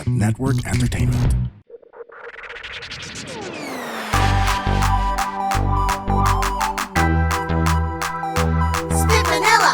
Network Entertainment. Spit Manila.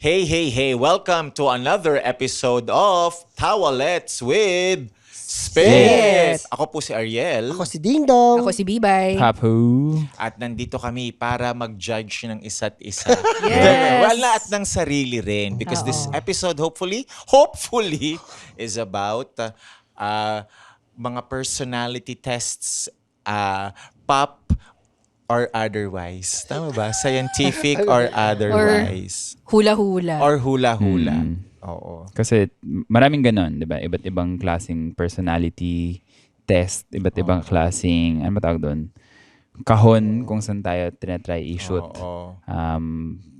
Hey, hey, hey! Welcome to another episode of Tawalets with Spit! Ako po si Ariel. Ako si Ding Dong. Ako si Bibay. Papu. At nandito kami para mag-judge ng isa't isa. Yes. Well, at ng sarili rin. Because this episode, hopefully, is about mga personality tests, pop or otherwise. Tama ba? Scientific or otherwise. Hula-hula. Or hula-hula. Oo. Kasi maraming ganon, di ba? Iba't ibang klaseng personality test, iba't ibang klaseng, ano ba tawag doon? Kahon kung saan tayo tinatry i-shoot. Oo.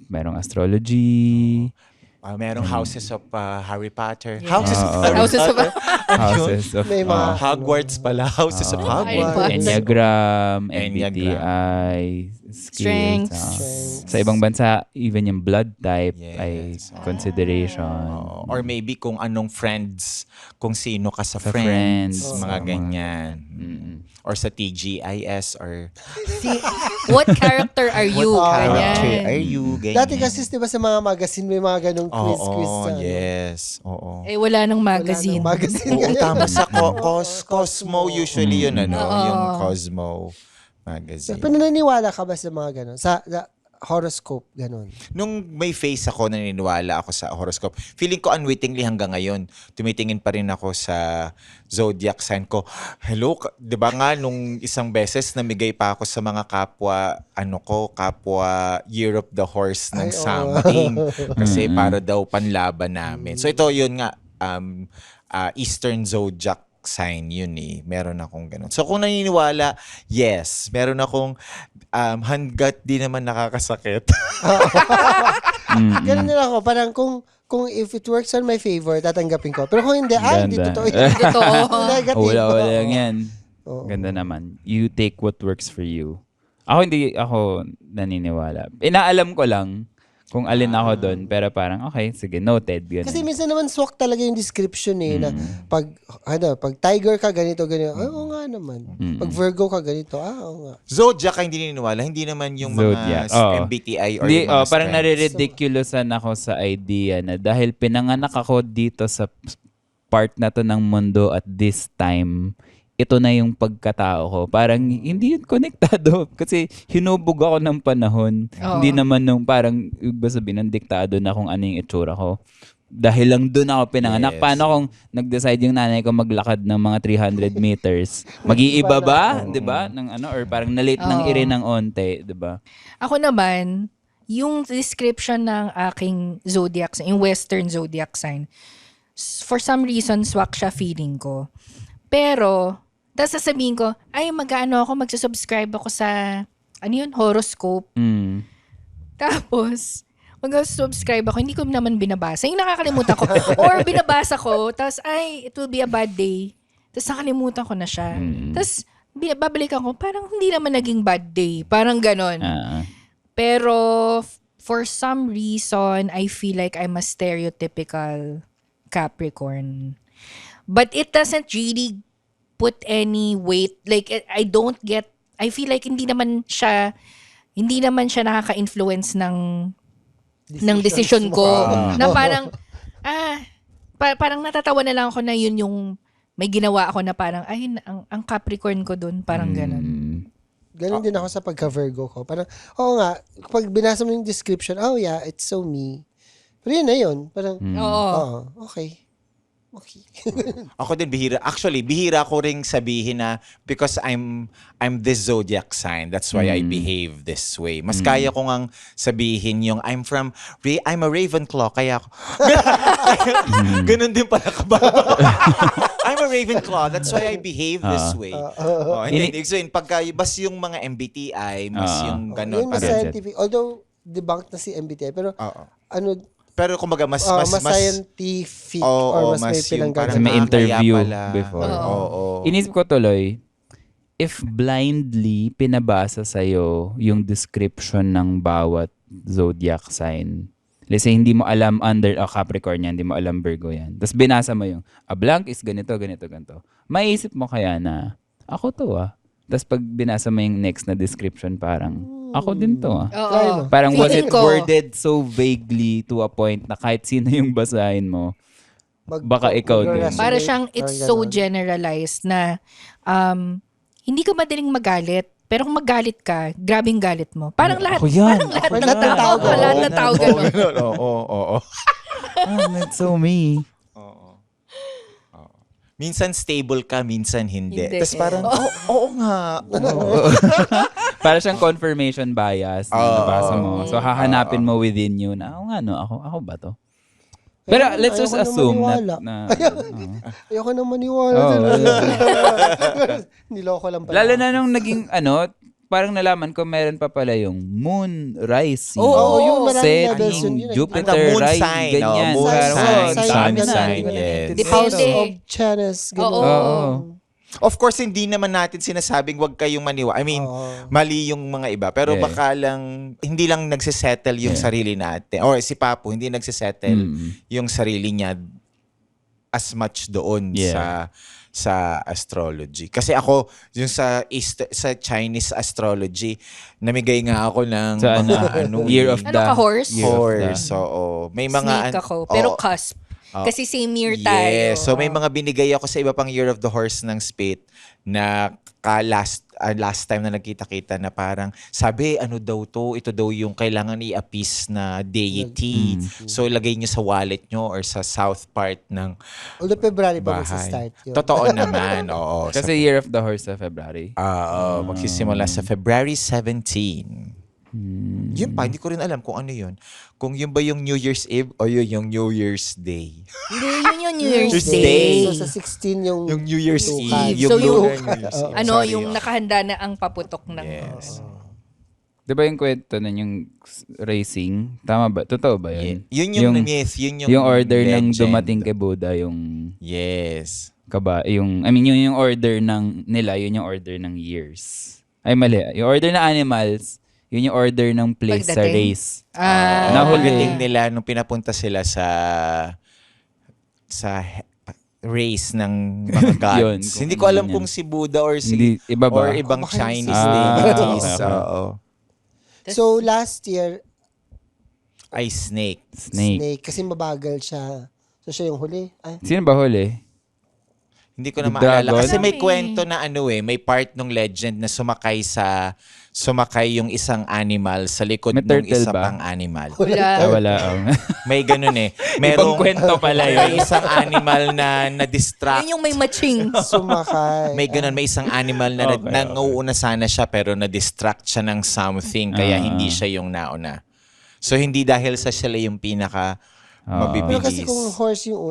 Merong astrology, Merong Houses of Harry Potter. Yeah. Houses of Harry Houses of- Potter. houses of May mga- Hogwarts pala. Houses of Hogwarts. Hogwarts. Enneagram, Enneagram. MBTI, skills. Strengths. Sa ibang bansa, even yung blood type Yes. ay consideration. Or maybe kung anong friends, kung sino ka sa Sa friends. friends. Mga ganyan. Or sa TGIS or What character are you? character Ganyan. are you? Ganyan. Dati kasi, di ba sa mga magazine, may mga ganong quiz-quiz. Oo, ano? yes. Oo. Eh, wala nang Wala magazine. nang magazine. Oo, tama sa Cosmo usually yun, ano? Oo. Yung Cosmo magazine. Pero naniniwala ka ba sa mga ganon? Sa horoscope, ganon? Nung may face ako, naniniwala ako sa horoscope. Feeling ko unwittingly hanggang ngayon, tumitingin pa rin ako sa zodiac sign ko. Hello, di ba nga nung isang beses namigay pa ako sa mga kapwa, kapwa Year of the Horse ng Ay, oo. something. Kasi para daw panlaban namin. So ito yun nga, Eastern zodiac sign yun eh. Meron akong ganun. So kung naniniwala, yes. Meron akong hanggat di naman nakakasakit. Ganon din ako. Parang kung if it works on my favor, tatanggapin ko. Pero kung hindi, hindi Ganda. totoo yun. Totoo. Negative. Wala lang yan. Oo. Ganda naman. You take what works for you. Hindi ako naniniwala. Inaalam ko lang kung alin ako doon. Pero parang, okay, sige, noted. Ganun. Kasi minsan naman swak talaga yung description eh. Na pag tiger ka, ganito, ganito. Oo nga naman. Pag Virgo ka, ganito. Oo nga. Zodiac ka hindi naniniwala. Hindi naman yung Zodiac, mga oo. MBTI or Hindi, yung mga parang strengths. nare-ridiculousan ako sa idea na dahil pinanganak ako dito sa part na to ng mundo at this time, ito na yung pagkatao ko. Parang hindi yun konektado. Kasi hinubog ako ng panahon. Oo. Hindi naman nung parang, iba sabihin, ng diktado na kung ano yung itsura ko. Dahil lang doon ako pinanganak. Yes. Paano kung nag-decide yung nanay ko maglakad ng mga 300 meters? Mag-iiba ba? Di ba? Or parang na-late ng iri ng onte. Di ba? Ako naman, yung description ng aking zodiac sign, yung western zodiac sign, for some reason, swak siya feeling ko. Pero, tapos sasabihin ko, ay magsusubscribe ako sa, horoscope. Tapos, mag-subscribe ako, hindi ko naman binabasa. Yung nakakalimutan ko. Or binabasa ko, tapos, it will be a bad day. Tapos nakalimutan ko na siya. Tapos, babalikan ko, parang hindi naman naging bad day. Parang ganon. Pero, for some reason, I feel like I'm a stereotypical Capricorn. But it doesn't really put any weight. Like, I feel like hindi naman siya nakaka-influence ng decision ko. Na parang, parang natatawa na lang ako na yun yung may ginawa ako na parang, ang Capricorn ko dun, parang ganun. Ganon din ako sa pagka-Virgo ko. Parang, oo nga, pag binasa mo yung description, oh yeah, it's so me. Pero yun na yun. Parang, okay. Okay. Ako din bihira. Actually, bihira ko ring sabihin na because I'm this zodiac sign. That's why I behave this way. Mas kaya ko ngang sabihin yung I'm a Ravenclaw kaya ako. Ganun din pala kababa. I'm a Ravenclaw. That's why I behave this way. Hindi so pagka bas yung mga MBTI, mas yung ganun. Yun mas parang- scientific. Although, debunked na si MBTI. Pero, Pero kumbaga mas scientific Oo, or mas may mas yung pinanggagawa. parang May interview kaya pala. before. Oo. Inisip ko tuloy, if blindly pinabasa sa'yo yung description ng bawat zodiac sign, let's say hindi mo alam under Capricorn yan, hindi mo alam Virgo yan, tapos binasa mo yung, a blank is ganito, ganito, ganito. Maiisip mo kaya na, ako to Tapos pag binasa mo yung next na description, parang, ako din to Oo. Try mo. Parang was Feeling it ko- worded so vaguely to a point na kahit sino yung basahin mo, baka ikaw din. mag-resonate, Para siyang it's parang so ganun. generalized na hindi ka madaling magalit. Pero kung magalit ka, grabing galit mo. Parang lahat, Ako yan. parang lahat Ako ng yan. tao. Oo, Lahat ng tao ganun. Oo. That's so me. Minsan stable ka, minsan hindi. Hindi. Tapos parang, oo nga. Para siyang confirmation bias na Oo. nabasa mo. So, hahanapin mo within you na, ako ba to? Pero let's just ayoko na assume maniwala. na Ayoko na maniwala. Oo, Niloko lang pala. lalo na nung naging, parang nalaman ko meron pa pala yung moon rising. Oo, yun, maraming levels setting, yun. Jupiter moon rising, sign, ganyan. moon Parang, sign, dami na. sign, yes. Depende. House of Janus. Ganun. Oo. Of course, hindi naman natin sinasabing wag kayong maniwala. I mean, mali yung mga iba. Pero Yeah. baka lang, hindi lang nagsisettle yung sarili natin. Or si Papo, hindi nagsisettle yung sarili niya as much doon Yeah. sa astrology. Kasi ako, yung sa Chinese astrology, namigay nga ako ng Sa mga year of Ano the ka, horse? year of the- horse. Oo. May mga Snake ako. Pero oo. cusp. Oh. Kasi same year tayo. Yes. So may mga binigay ako sa iba pang Year of the Horse ng Spit na last time na nagkita-kita na parang sabi ito daw yung kailangan i-appease na deity. So ilagay nyo sa wallet nyo or sa south part ng Although February pa bahay. mag-start yun. Totoo naman. Oo. Kasi year of the horse sa February. Magsisimula sa February 17. Yun pa, hindi ko rin alam kung ano yun. Kung yun ba yung New Year's Eve o yun yung New Year's Day. Hindi, yun yung New Year's Year's Day. Day. So sa 16 yung Yung New Year's Lukas. Eve. So, yung- lunar New Year's Eve. Ano, Sorry, yung nakahanda na ang paputok ng... Yes. Di ba yung kwento na yung racing? Tama ba? Totoo ba yun? Yun yung myth, yun yung Yung order ng legend. dumating kay Buddha, yung Yes. yun yung order ng nila, yun yung order ng years. Ay mali, yung order ng animals, yun yung order ng place sa Pagdating? race. Nahuli Nahuli. nila nung pinapunta sila sa race ng mga gods. Yun, kung Hindi ko ano alam yun. kung si Buddha or Hindi, iba ba? or ibang Baka Chinese yung deities. okay. Oo. So last year, Ay, snake. Snake. kasi mabagal siya. So siya yung huli. Ay, Sino ba huli? Hindi ko na The maalala. dragon? Kasi may Marami. kwento na may part ng legend na sumakay yung isang animal sa likod May ng turtle isa ba? pang animal. Wala. Wala. May ganun eh. Ibang kwento pala yun. May isang animal na na-distract. Yun yung may matching. sumakay. May ganun, may isang animal na Okay, nanguuna sana siya pero na-distract siya ng something kaya hindi siya yung nauna. So hindi dahil sa sila yung pinaka mabibilis. Pero kasi kung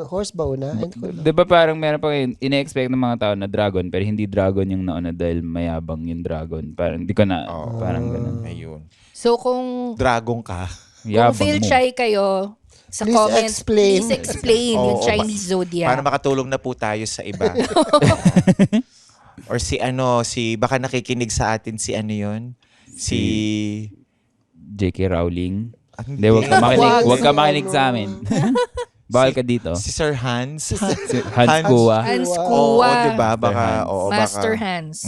horse ba una? Hindi ko alam. Di ba parang meron pa ine-expect ng mga tao na dragon pero hindi dragon yung nauna dahil mayabang yung dragon. Parang di ko na, parang ganun. Ayun. So kung Dragon ka. kung feel shy kayo, sa Please comments, explain. please explain yung Oo, Chinese zodiac. Para makatulong na po tayo sa iba. Or baka nakikinig sa atin si ano yun? Si J.K. Rowling. Hindi. Hindi, wag ka makinig, Wag. wag ka makinig sa amin. Bawal ka dito. Si Sir Hans. Si Hans Kua. Hans Oo, Kua. diba? Baka, Hans. oo, Master baka. Hans.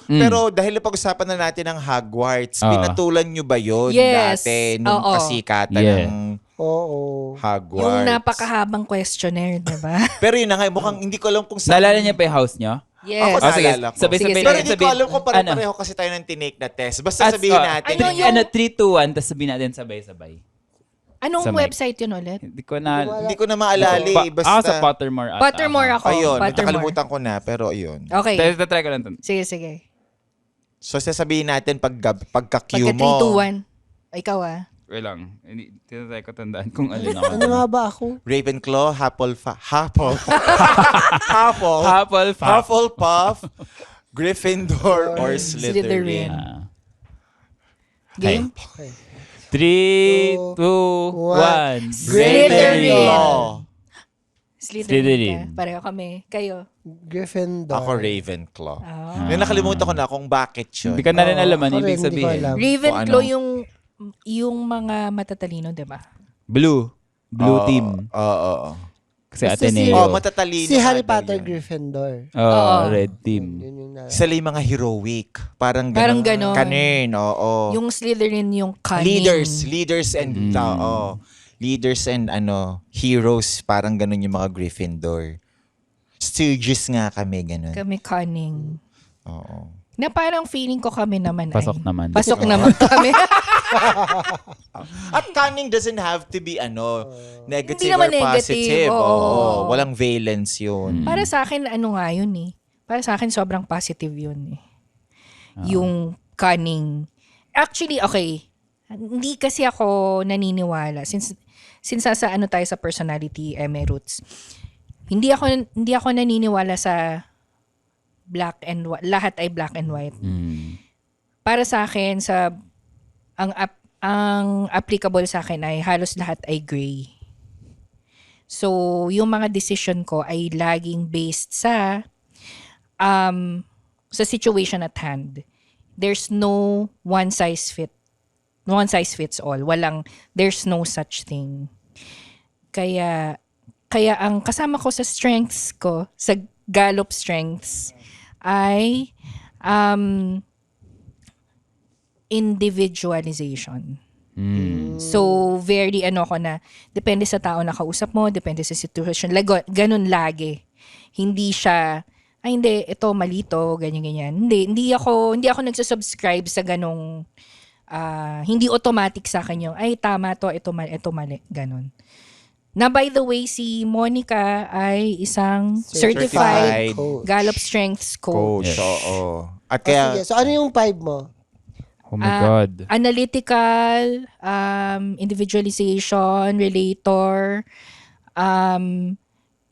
Pero dahil napag-usapan na natin ang Hogwarts, Oo. pinatulan nyo ba yun Yes. dati nung Oo. kasikatan Yeah. ng Oo. Hogwarts? Yung napakahabang questionnaire, di ba? Pero yun na nga, mukhang hindi ko alam kung saan. Naalala niya pa yung house niyo? Yes. Ako Oh, sige. naalala ko. Sabay-sabay. Sige, Pero hindi ko alam kung Ano? pareho kasi tayo ng tinake na test. Basta sabihin natin. Ano yung- 3, 2, 1, tapos sabihin natin sabay-sabay. Anong Sa mic. website yun ulit? Hindi ko na... Hindi ko na maalala eh. Ako Basta, sa Pottermore. Pottermore ako. ayun, Pottermore. nakalimutan ko na. Pero ayun. Okay. Try ko lang ito. Sige, sige. So sasabihin natin pagka-cue Pagka 3, 2, mo. 1. Ikaw Wait lang. Tinatry ko tandaan kung alin ako. Ano nga ba ako? Ravenclaw, Hufflepuff. Hufflepuff, Gryffindor, or Slytherin. Slytherin. Ah. Game? 3, 3, 2, 1. Slytherin. Slytherin. Slytherin ka. Pareho kami. Kayo. Gryffindor. Ako Ravenclaw. Ah. Yung nakalimutan ko na kung bakit yun. Hindi ka na rin alam, ano ako rin, ibig hindi ko sabihin. alam. Ravenclaw ano? yung mga matatalino, di ba? Blue team. Oo. Kasi Basta Ateneo. matatalino. Si Harry ka daw Potter, yun. Gryffindor. Oh, red team. Yun yung Sila yung mga heroic. Parang Parang ganon. ganon. Kanin, oo. Yung Slytherin, yung cunning. Leaders and leaders and heroes, parang ganun yung mga Gryffindor. Stooges nga kami, ganun. Kami cunning. Oo. Na parang feeling ko kami naman Pasok ay. naman. Pasok naman kami. At cunning doesn't have to be negative Hindi naman or positive. negative, oo. Walang valence yun. Para sa akin, nga yun eh. Para sa akin, sobrang positive yun eh. Yung cunning. Actually, okay. Hindi kasi ako naniniwala. Since sa tayo sa personality, roots. Hindi ako naniniwala sa black and white. Lahat ay black and white. Para sa akin, ang applicable sa akin ay halos lahat ay gray. So, yung mga decision ko ay laging based sa situation at hand. There's no one size fits all. There's no such thing. Kaya ang kasama ko sa strengths ko, sa Gallup strengths, ay individualization. So, very ko na, depende sa tao na kausap mo, depende sa situation. Ganun lagi. Hindi siya, hindi, ito malito, ganyan-ganyan. Hindi ako nagsasubscribe sa ganong, hindi automatic sa akin yung, ay tama to, ito mali, ganun. Na by the way, si Monica ay isang certified coach. Gallup Strengths coach. Coach, oo. At Kaya, kaya, sige. So, ano yung 5 mo? Oh my God. Analytical, individualization, relator,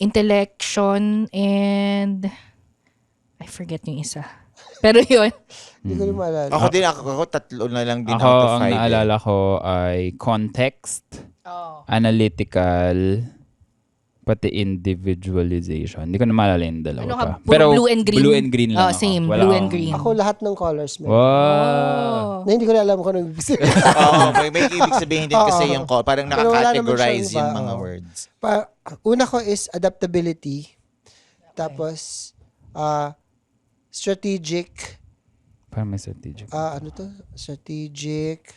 intellection, and I forget yung isa. Pero yun. Hindi ko rin maalala. ako tatlo na lang din Ako, out of ang 5. naalala ko ay context, Oh. analytical, pati individualization. Hindi ko na maalala yung dalawa Ano pa. ka? Puro blue and green? Blue and green lang ako. Same. Wala Blue akong- and green. Ako lahat ng colors, man. Wow. Oh. Na hindi ko na alam kung ano ibig sabihin. Oo, may ibig sabihin din kasi yung parang Pero wala naman nakacategorize siyang yung iba, mga oo. words. Una ko is adaptability. Tapos, strategic. Parang may strategic. Ano to? Strategic.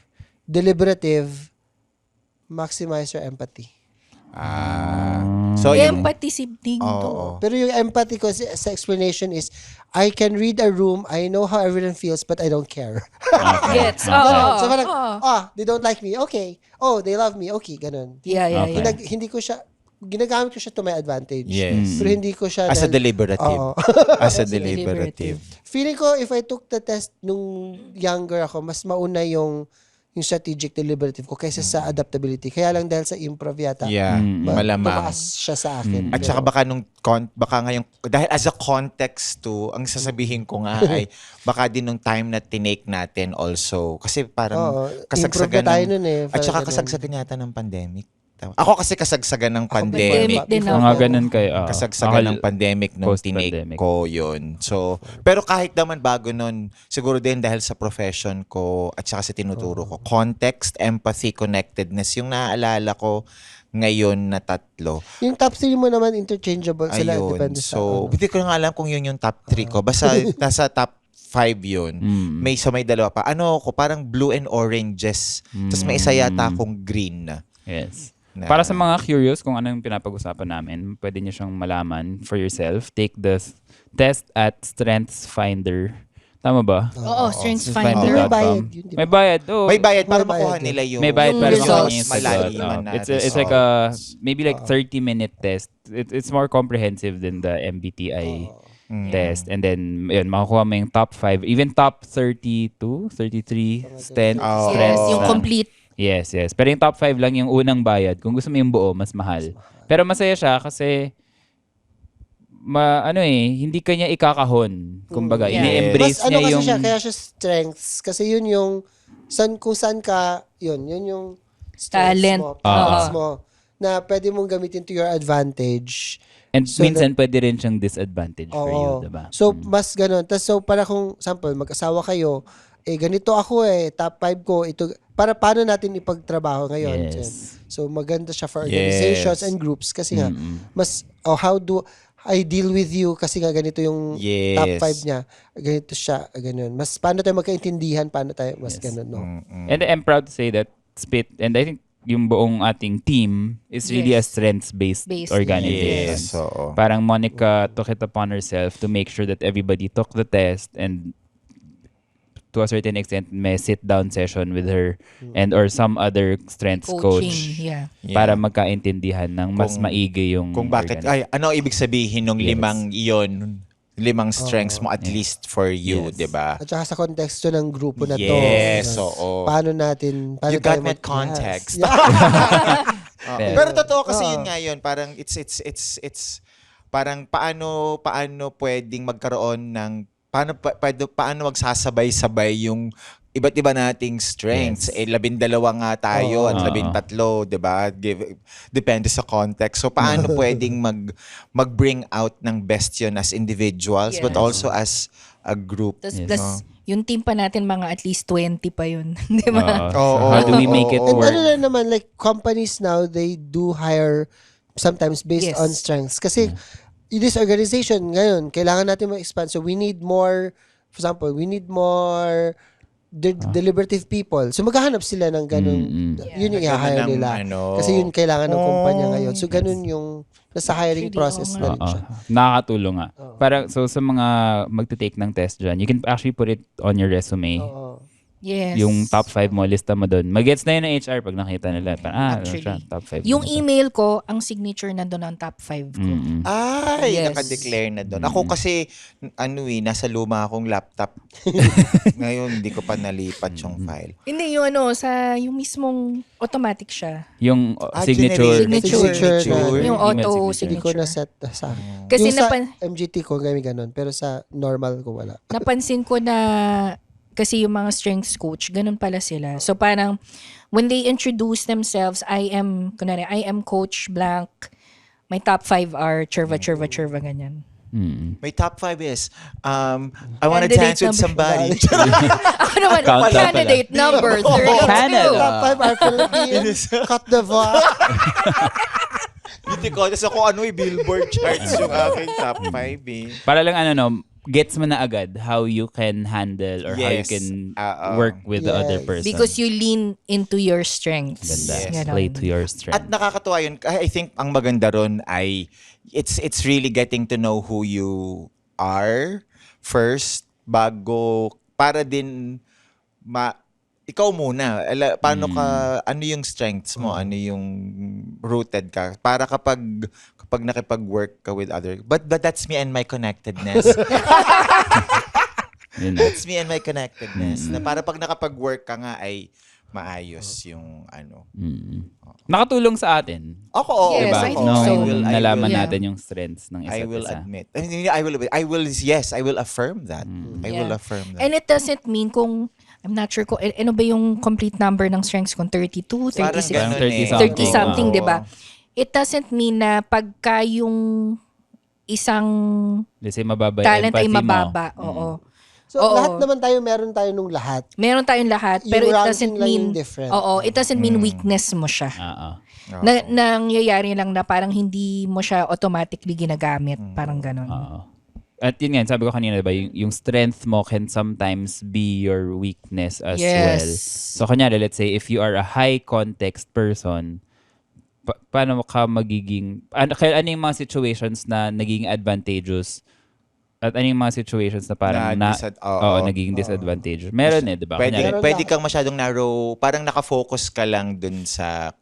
Deliberative. Maximizer empathy. So, yung, Empathy sibling to. oo. Pero yung empathy ko sa explanation is, I can read a room, I know how everyone feels, but I don't care. Gets. Ganon. So Oh. parang, they don't like me, okay. Oh, they love me, okay, ganun. Yeah. Hindi ko siya, ginagamit ko siya to my advantage. Yes. Pero hindi ko siya, As a dahil- deliberative. Oo. As a deliberative. Feeling ko, if I took the test nung younger ako, mas mauna yung strategic deliberative ko kaysa sa adaptability. Kaya lang dahil sa improv yata, Yeah, malamang. tumaas siya sa akin. At saka baka ngayong, dahil as a context to, ang sasabihin ko nga ay, baka din nung time na tinake natin also. Kasi parang Oo, kasagsagan improv na tayo nun eh. At saka Parang kasagsagan yata ng pandemic. Ako kasi kasagsagan ng Pandemic pandemic. din Before ako. Mga ganun kayo. Kasagsagan ng pandemic nung post-pandemic. tinake ko yun. So, pero kahit naman bago nun, siguro din dahil sa profession ko at saka sa tinuturo ko, context, empathy, connectedness, yung naaalala ko ngayon na tatlo. Yung top 3 mo naman interchangeable sila. Ayun. Depende sa So, hindi ko na nga alam kung yun yung top 3 ko. Basta nasa top 5 yun. May dalawa pa. Ko, parang blue and oranges. Tapos may isa yata akong green na. Yes. Na- Para sa mga curious kung ano yung pinapag-usapan namin, pwede nyo siyang malaman for yourself. Take the test at Strengths Finder. Tama ba? Oo, Strengths Finder. Finder. May bayad yun, di ba? May bayad. Oh. May bayad para May bayad makuha yun. nila yung May bayad Yung para results. makuha niya yung sagot. Malaliman Oh. na It's like a results. maybe like 30-minute test. It's more comprehensive than the MBTI test. And then yun, makukuha mo yung top 5, even top 32, 33 strengths. Oh. Yes, yung na- complete. Yes. Pero yung top 5 lang yung unang bayad. Kung gusto mo yung buo, mas mahal. Pero masaya siya kasi hindi kanya ikakahon. Kumbaga, Yeah. ini-embrace Mas ano niya kasi yung siya, kaya siya strengths. Kasi yun yung kung saan ka, yun yung Talent. talents mo, na pwede mong gamitin to your advantage. And So minsan pwede rin siyang disadvantage for you, Oo. diba? So, mas ganun. So, para kung, sample, mag-asawa kayo, ganito ako top 5 ko, ito, para paano natin ipagtrabaho ngayon. Yes. So, maganda siya for organizations and groups kasi nga, how do I deal with you kasi nga ganito yung top 5 niya. Ganito siya, ganun. Mas, paano tayo magkaintindihan, paano tayo, mas ganun, no? And I'm proud to say that Spit, and I think yung buong ating team is really a strengths-based Based. organization. Yes, oo. Parang Monica took it upon herself to make sure that everybody took the test, and to a certain extent may sit-down session with her and or some other strengths Coaching. coach Yeah. para magkaintindihan ng mas Kung- maigi yung Kung bakit, ano ibig sabihin ng limang strengths mo at least for you, Yes. di ba? At saka sa konteksto ng grupo na to. Yes, ganun. oo. Paano You got tayo that mag- context. Yes. Yeah. Pero totoo kasi yun nga yun, parang it's parang paano pwedeng magkaroon ng paano magsasabay-sabay yung iba't iba nating strengths. Yes. 12 nga tayo at 13, 'di ba? Depende sa context. So paano pwedeng mag-bring out ng best yun as individuals but Yes. also as a group. Tapos Yes. plus, yung team pa natin mga at least 20 pa yun. Di ba? So Oo, how do we make it oo, And work? ano na naman, like, companies now, they do hire sometimes based Yes. on strengths. Kasi, in this organization, ngayon, kailangan natin ma-expand. So, we need more, for example, we need more deliberative people. So, maghahanap sila ng ganun. Yun yung Ganun i-hire ang nila. ano. Kasi yun kailangan ng kumpanya ngayon. So, ganun yung nasa hiring Actually, process oo na nga. rin siya. Nakakatulong nga. Parang, so sa mga magte-take ng test dyan, you can actually put it on your resume. Oo. Yes. Yung top 5 mo, lista mo doon. Magets na yun ng HR pag nakita nila. Parang, Actually. siya, top 5. Yung email ko, ang signature nandun ang top 5 ko. Ay, Yes. nakadeclare na doon. Ako kasi, nasa luma akong laptop. Ngayon, hindi ko pa nalipat yung file. Hindi, yung mismong automatic siya. Yung Generated Signature. Signature. Yung Email auto Hindi ko signature. na-set sa akin. Kasi yung sa napan- MGT ko, gamit ganun. Pero sa normal ko, wala. napansin ko na kasi yung mga strengths coach, ganun pala sila. So parang when they introduce themselves, I am coach blank. My top 5 are churva, ganyan. My top 5 is, I want to Candidate dance with number- somebody. Ako naman, Countdown pala. candidate number 32. Canada. Top 5 are Philippines, Cote d'Ivoire. Hindi ko, kasi ako billboard charts yung aking top 5 eh. Para lang gets mo na agad how you can handle or how you Yes. can Oo. work with the other Yes. person. Because you lean into your strengths. Ganda. Ganon. Play to your strength. At nakakatuwa yun. I think ang maganda ron ay it's really getting to know who you are first bago para din ikaw muna. Paano ka, ano yung strengths mo? Ano yung rooted ka? Para kapag nakipag-work ka with other. But that's me and my connectedness. Yun na. That's me and my connectedness. Na para pag nakapag-work ka nga ay maayos yung ano. Nakatulong sa atin. Ako, oo. Yes, Diba? I think Nung so. nalaman Yeah. natin yung strengths ng I isa't will isa. admit. I will affirm that. I will Yeah. affirm that. And it doesn't mean I'm not sure kung ano ba yung complete number ng strengths kung 32, 36, Parang ganun 30 30 something, Oo. 'di ba? It doesn't mean na pagka yung isang Kasi mababa yung talent ay empathy mo. mababa. Oo. So, Oo. lahat naman tayo, meron tayo nung lahat. Meron tayong lahat, Yung pero it ranking doesn't lang mean yung different. Oo, it doesn't mean weakness mo siya. Oo. Nangyayari lang na parang hindi mo siya automatically ginagamit, parang ganun. Oo. At yun nga, sabi ko kanina, diba, yung strength mo can sometimes be your weakness as well. Yes. So, kunyari, let's say, if you are a high-context person, paano ka magiging, ano yung mga situations na naging advantageous at ano yung mga situations na parang naging disadvantageous? Meron di ba? Kunyari, Pwede kang masyadong narrow, parang nakafocus ka lang dun sa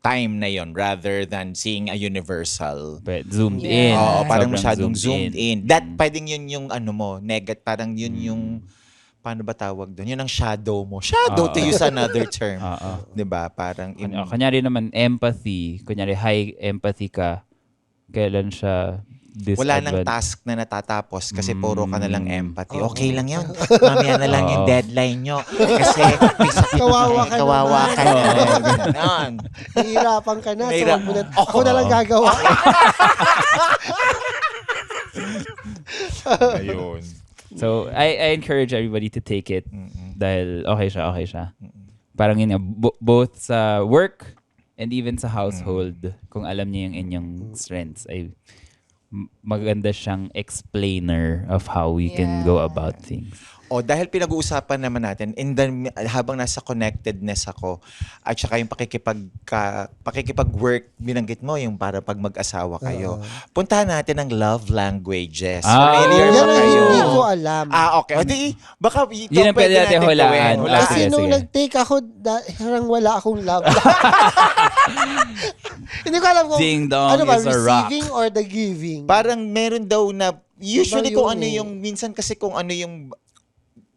time na yon rather than seeing a universal. zoomed in. Oo, parang Sobrang masyadong zoomed in. That, pwedeng yun yung ano mo, parang yun yung, paano ba tawag doon? Yun ang shadow mo. Shadow to use another term. Oo. 'Di ba? Parang Kunyari naman, empathy. Kunyari, high empathy ka. Kailan siya wala nang task na natatapos kasi puro ka na lang empathy. Okay lang yun. Mamaya na lang yung deadline nyo. Kasi may sakit Kawawa ka kawawa ka na. Ganon. Hihirapan ka na. Mahirap. Ako na lang gagawa. Ayun. So, I encourage everybody to take it dahil okay siya. Parang yun, both sa work and even sa household, kung alam niya yung inyong strengths, ay maganda siyang explainer of how we can go about things. O dahil pinag-uusapan naman natin, habang nasa connectedness ako, at saka yung pakikipag-work, binanggit mo yung para pag mag-asawa kayo. Puntahan natin ang love languages. Familiar Yan ba ang kayo? hindi ko alam. Okay. O di, baka ito Yun ang pwede natin hulaan. gawin. Kasi Sige, nung sige. nag-take ako, parang wala akong love. Hindi ko alam kung Ding dong ano ba, is a rock. receiving or the giving. Parang meron daw na, usually Iba kung yun ano eh. yung, minsan kasi kung ano yung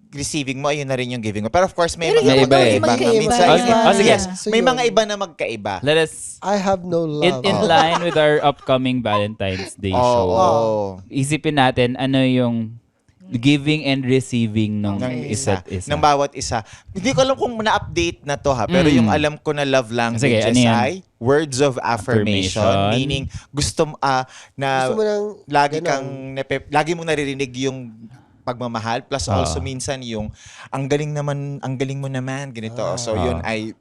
receiving mo, ayun na rin yung giving mo. Pero of course, may Pero mga yung iba eh. magkaiba. Minsan, Oh, sige. yes, So may yun. mga iba na magkaiba. Let us, I have no love. in line with our upcoming Valentine's Day show, isipin natin ano yung giving and receiving ng ng isa't isa. ng bawat isa. Hindi ko alam kung na-update na to ha, pero yung alam ko na love languages Sige, ano yan? ay words of affirmation. Affirmation. Meaning, gusto Gusto mo ng lagi ganun. lagi mong naririnig yung pagmamahal plus also minsan yung ang galing mo naman ganito. So yun ay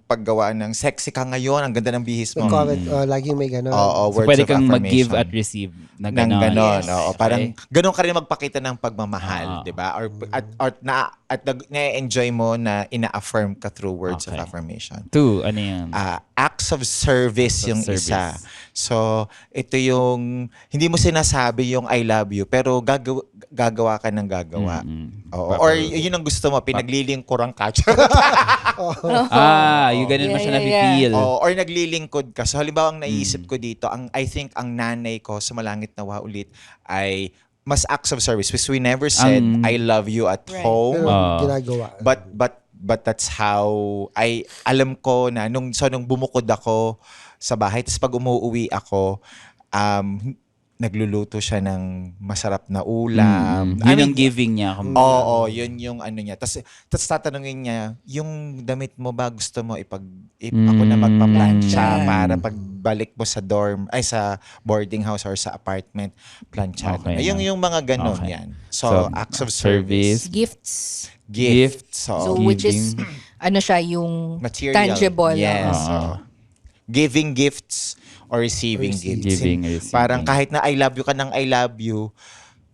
paggawa ng sexy ka ngayon, ang ganda ng bihis mo. Comment, laging may gano'n. Oo, So, words pwede of kang affirmation. mag-give at receive na Nang gano'n. ganon. Yes. Oo, parang Okay. ganon ka rin magpakita ng pagmamahal, 'di ba? Or na-enjoy mo na ina-affirm ka through words of Okay. affirmation. 2, ano yan? Acts of service yung service. isa. So, ito yung hindi mo sinasabi yung I love you pero gagawa ka ng gagawa. Oo. Or yun ang gusto mo, pinaglilingkuran ka. Yung ganun mo siya nafe-feel. Or naglilingkod ka. So halimbawa ang naisip ko dito, I think ang nanay ko sa Malangit Nawa ulit ay mas acts of service. Because we never said I love you at home. Pero ginagawa. But that's how alam ko na nung bumukod ako sa bahay, tapos pag umuwi ako, nagluluto siya ng masarap na ulam. Yun yung giving niya. Oo, yun yung ano niya. Tapos tatanungin niya, yung damit mo ba gusto mo ako na magpa-plancha para pagbalik mo sa sa boarding house or sa apartment, plancha. Okay. Yung mga ganon Okay. yan. So, acts of service. Gifts. Gift. So, So, which is, ano siya, yung material. tangible. Yes. Oo. Giving gifts or receiving gifts. Giving, receiving. Parang kahit na I love you ka ng I love you,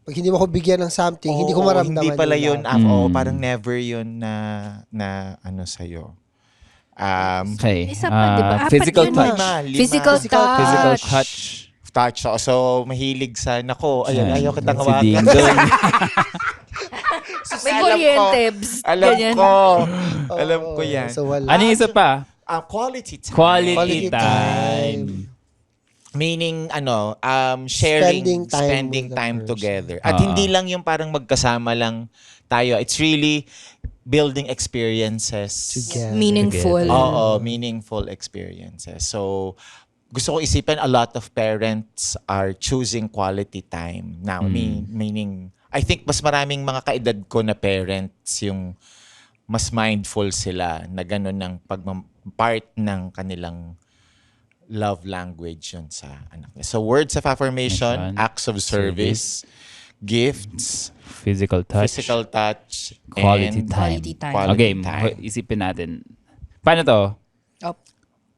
Pag hindi mo ako bigyan ng something, hindi ko maramdaman. Hindi pala yun. love. Parang never yun na ano sa'yo. Okay. Isa pa, di ba? Apat Physical yun, touch. Lima. Physical touch. Physical touch. Touch. So, mahilig sa, ayaw kitang Si hawakan. Dingdong. May Alam kuryente. ko. Bzz, Alam ganyan. ko. Alam ko yan. So wala. Ano yung isa pa? Quality time. Quality Quality time. time. Meaning, sharing, Spending time spending with the time person. together. At hindi lang yung parang magkasama lang tayo. It's really building experiences. Together. Meaningful. Oo, meaningful experiences. So, gusto ko isipin, a lot of parents are choosing quality time now. Meaning, I think mas maraming mga kaedad ko na parents yung mas mindful sila na gano'n ng part ng kanilang love language yun sa anak nila. So, words of affirmation, Affirmation, acts of service, gifts, Physical touch. physical touch, Quality and time. Quality time. Okay, time. isipin natin. Paano to? Oh,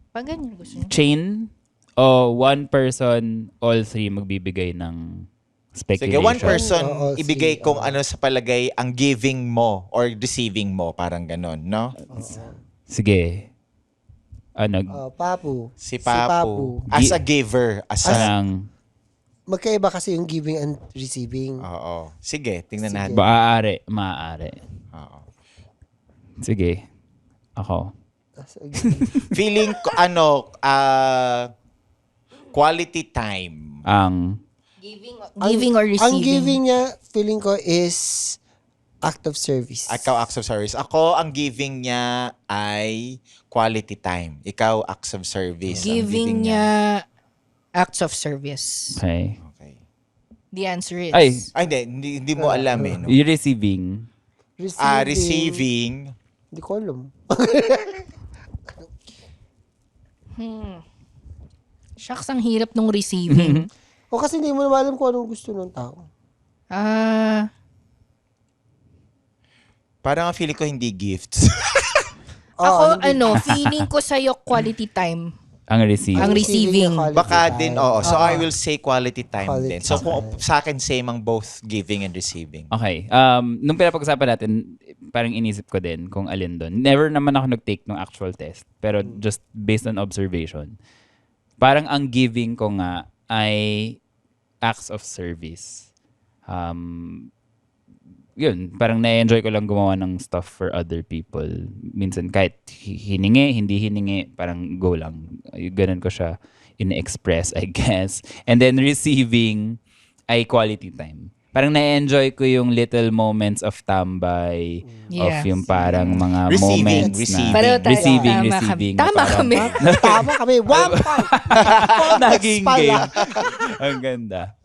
pag ganyan gusto niyo. Chain o one person, all three magbibigay ng Sige, speculation? one person, Oo, ibigay sige, kung ano sa palagay ang giving mo or receiving mo. Parang ganon, no? Sige. Papu. Si Papu. As a giver. Parang, Magkaiba kasi yung giving and receiving. Oo. Sige, tingnan natin. maaari. Oo. Sige. Ako. Feeling ko, quality time. Giving or receiving. Ang giving niya, feeling ko, is act of service. Ikaw, acts of service. Ako, ang giving niya ay quality time. Ikaw, acts of service. Ang Giving niya acts of service. Okay. Okay. The answer is... Ay, Hindi mo alam eh. No? yung receiving. Receiving. Hindi ko alam. Shucks, ang hirap nung receiving. O kasi hindi mo naman alam kung anong gusto ng tao. Parang ang feeling ko hindi gifts. Ako, feeling ko sa'yo quality time. Ang receiving. Ang receiving. yung quality Baka time. din, So I will say quality time Quality din. So kung sa akin, same ang both giving and receiving. Okay. Nung pinapag-usapan natin, parang inisip ko din kung alin doon. Never naman ako nag-take ng actual test. Pero just based on observation. Parang ang giving ko nga ay acts of service. Yun, parang na-enjoy ko lang gumawa ng stuff for other people. Minsan kahit hiningi, hindi hiningi, parang go lang. Ganun ko siya in-express, I guess. And then receiving ay quality time. Parang na-enjoy ko yung little moments of tambay, of Yes. yung parang mga Receiving, moments receiving. na... Pareho tayo. Receiving, Tama receiving. kami. Tama kami. Tama kami. 1 point. Naging pala. game. Ang ganda.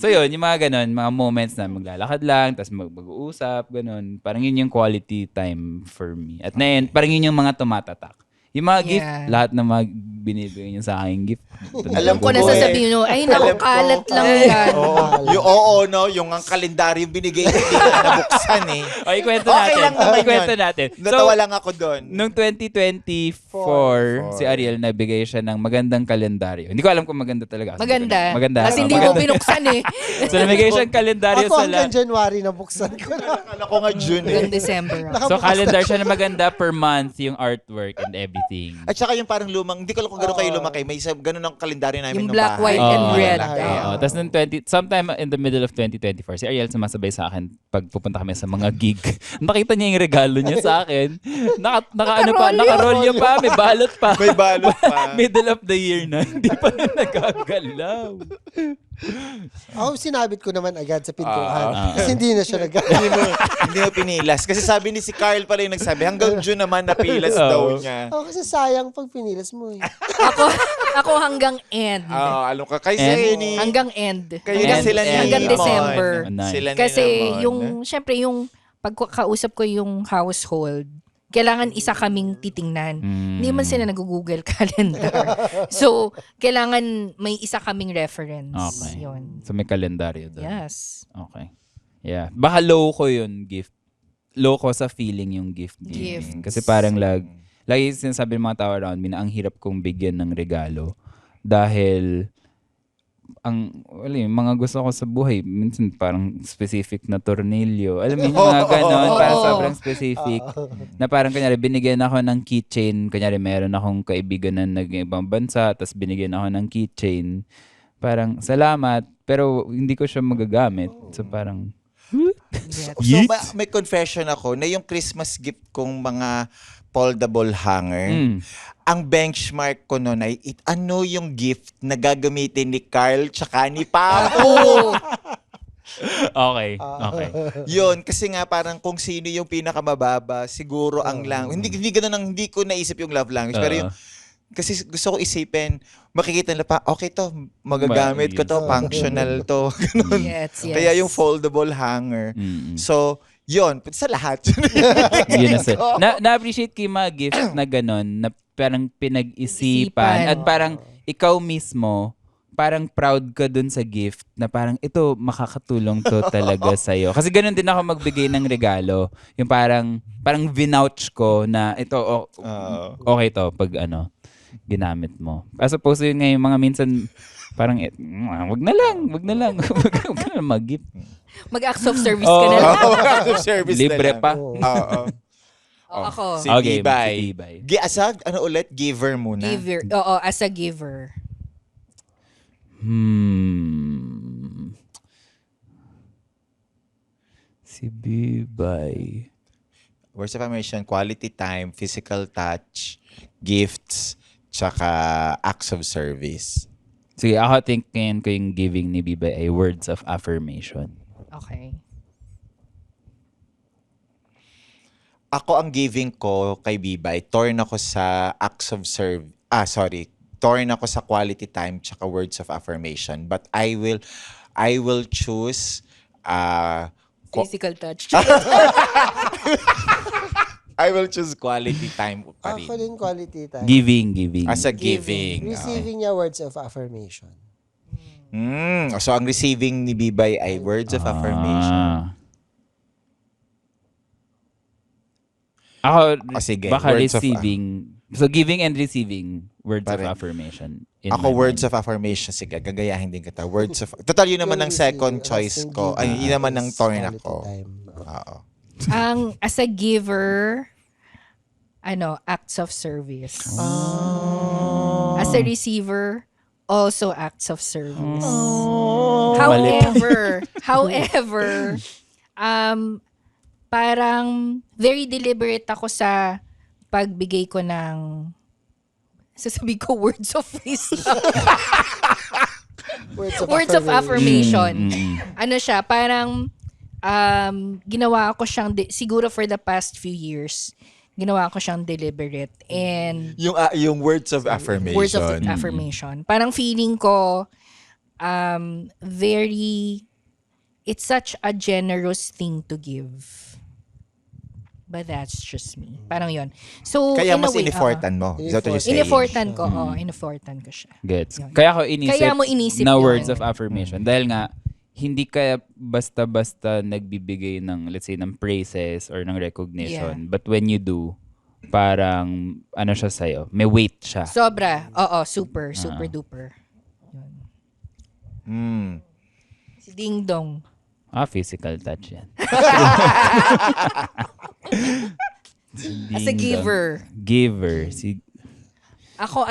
So yun, yung mga ganun, mga moments na maglalakad lang, tapos mag-uusap, ganun. Parang yun yung quality time for me. At na parang yun yung mga tumatatak. Yung mga gift, lahat na mga binibigay niyo sa aking gift. Alam Kung ko nasasabihin nyo, ay naku, kalat lang yan. Yung ang kalendaryo binigay hindi na nabuksan eh. O, ikwento Okay natin. lang naman Ikwento yun. natin. Natawa lang ako doon. Nung 2024, si Ariel nabigay siya ng magandang kalendaryo. Hindi ko alam kung maganda talaga. Maganda. Maganda. Kasi hindi Maganda. mo binuksan eh. So, nabigay siyang kalendaryo Ako sa hanggang lahat. January na buksan ko na. Akala ko nga June eh. Hanggang December. So, calendar siya na maganda per month, yung artwork and everything. At saka yung parang lumang, hindi ko alam kung gano'n kayo lumaki. May ganun ang kalendaryo namin Yung nung black, bahay. white, and Oo, red. lalaki. Oo. Tapos nung sometime in the middle of 2024, si Ariel sumasabay sa akin pag pupunta kami sa mga gig. Nakita niya yung regalo niya sa akin. Nakarolyo pa, may balot pa. May balot pa. Middle of the year na, hindi pa rin nagagalaw. Ako sinabit ko naman agad sa pintuan. Kasi hindi na siya Hindi mo pinilas. Kasi sabi ni si Carl pala yung nagsabi, hanggang June naman napilas daw niya. Oh, kasi sayang pag pinilas mo eh. Ako hanggang end. Alam ka. Kasi And- ni... Hanggang end. Kayo na sila ni hanggang Mon. December. Nice. Sila ni Kasi Mon. syempre yung pagkakausap ko yung household, kailangan isa kaming titingnan. Hindi man sila nag-Google Calendar. So, kailangan may isa kaming reference. Okay. Yun. So may kalendaryo doon. Yes. Okay. Yeah. Baka low ko yun, gift. Low ko sa feeling yung gift Gift. giving. Kasi parang lagi sinasabi ng mga tao around me na ang hirap kong bigyan ng regalo. Dahil yung mga gusto ko sa buhay, minsan parang specific na tornilyo. Alam mo yung mga ganon, parang sobrang specific. Na parang kanyari, binigyan ako ng keychain. Kanyari, meron akong kaibigan na nag-ibang bansa, tapos binigyan ako ng keychain. Parang, salamat, pero hindi ko siya magagamit. So parang, So, may confession ako na yung Christmas gift kong mga foldable hanger, ang benchmark ko noon ay ano yung gift na gagamitin ni Carl tsaka ni Papo. okay. Okay. Yun, kasi nga parang kung sino yung pinakamababa, siguro ang language. Hindi ganun hindi ko naisip yung love language. Pero yung, kasi gusto ko isipin, makikita nila pa, okay to, magagamit ko to, functional to. Ganun. Yes. Kaya yung foldable hanger. So, yun, sa lahat. Yun na, sir. Na-appreciate ko yung mga gift na gano'n, na parang pinag-isipan. At parang ikaw mismo, parang proud ka dun sa gift na parang ito, makakatulong to talaga sa'yo. Kasi ganun din ako magbigay ng regalo. Yung parang vinouch ko na ito, okay to pag ginamit mo. As opposed to yun ngayon, mga minsan, parang, wag na lang. Wag ka na lang mag-gift. Mag-acts of service ka na lang. Service Libre na lang. pa. Oo. Ako. Si Okay, Tibay. si Tibay. Asag, ulit? Giver muna. Giver. Oo, as a giver. Si Bibay. Words of affirmation, quality time, physical touch, gifts, tsaka acts of service. Sige, ako tingin ko yung giving ni Bibay ay words of affirmation. Okay. Ako ang giving ko kay Bibay, torn ako sa acts of torn ako sa quality time tsaka words of affirmation. But I will choose Physical touch. I will choose quality time pa rin. Ako din quality time. Giving. As a giving. Receiving niya words of affirmation. So ang receiving ni Bibay ay words of affirmation. Ako, Sige, baka words of- receiving. So, giving and receiving words of Pare. affirmation. in Ako my words mind. of affirmation. Sige, gagayahin din kita. Words of... Total, yun naman ang second choice ko. Ay, yun naman ang turn ako. Oo. As a giver, acts of service. As a receiver, also acts of service. However, parang very deliberate ako sa pagbigay ko ng sasabi ko words of wisdom. Words of affirmation. Ano siya, parang ginawa ko siyang, siguro for the past few years, ginawa ko siyang deliberate. And Yung words of affirmation. words of affirmation. Parang feeling ko, it's such a generous thing to give. But that's just me. Parang yon. So, Kaya in a mas way, inifortan mo. Is that what you're saying? inifortan ko, inifortan ko siya. Gets. Yun. Kaya ako inisip, Kaya mo inisip na yun. words of affirmation. Dahil nga, hindi kaya basta-basta nagbibigay ng, let's say, ng praises or ng recognition. But when you do, parang, siya sa'yo, may weight siya. Sobra. Oo, super duper. Yun. Si Ding Dong. Physical touch yan. As a giver. Giver. Ako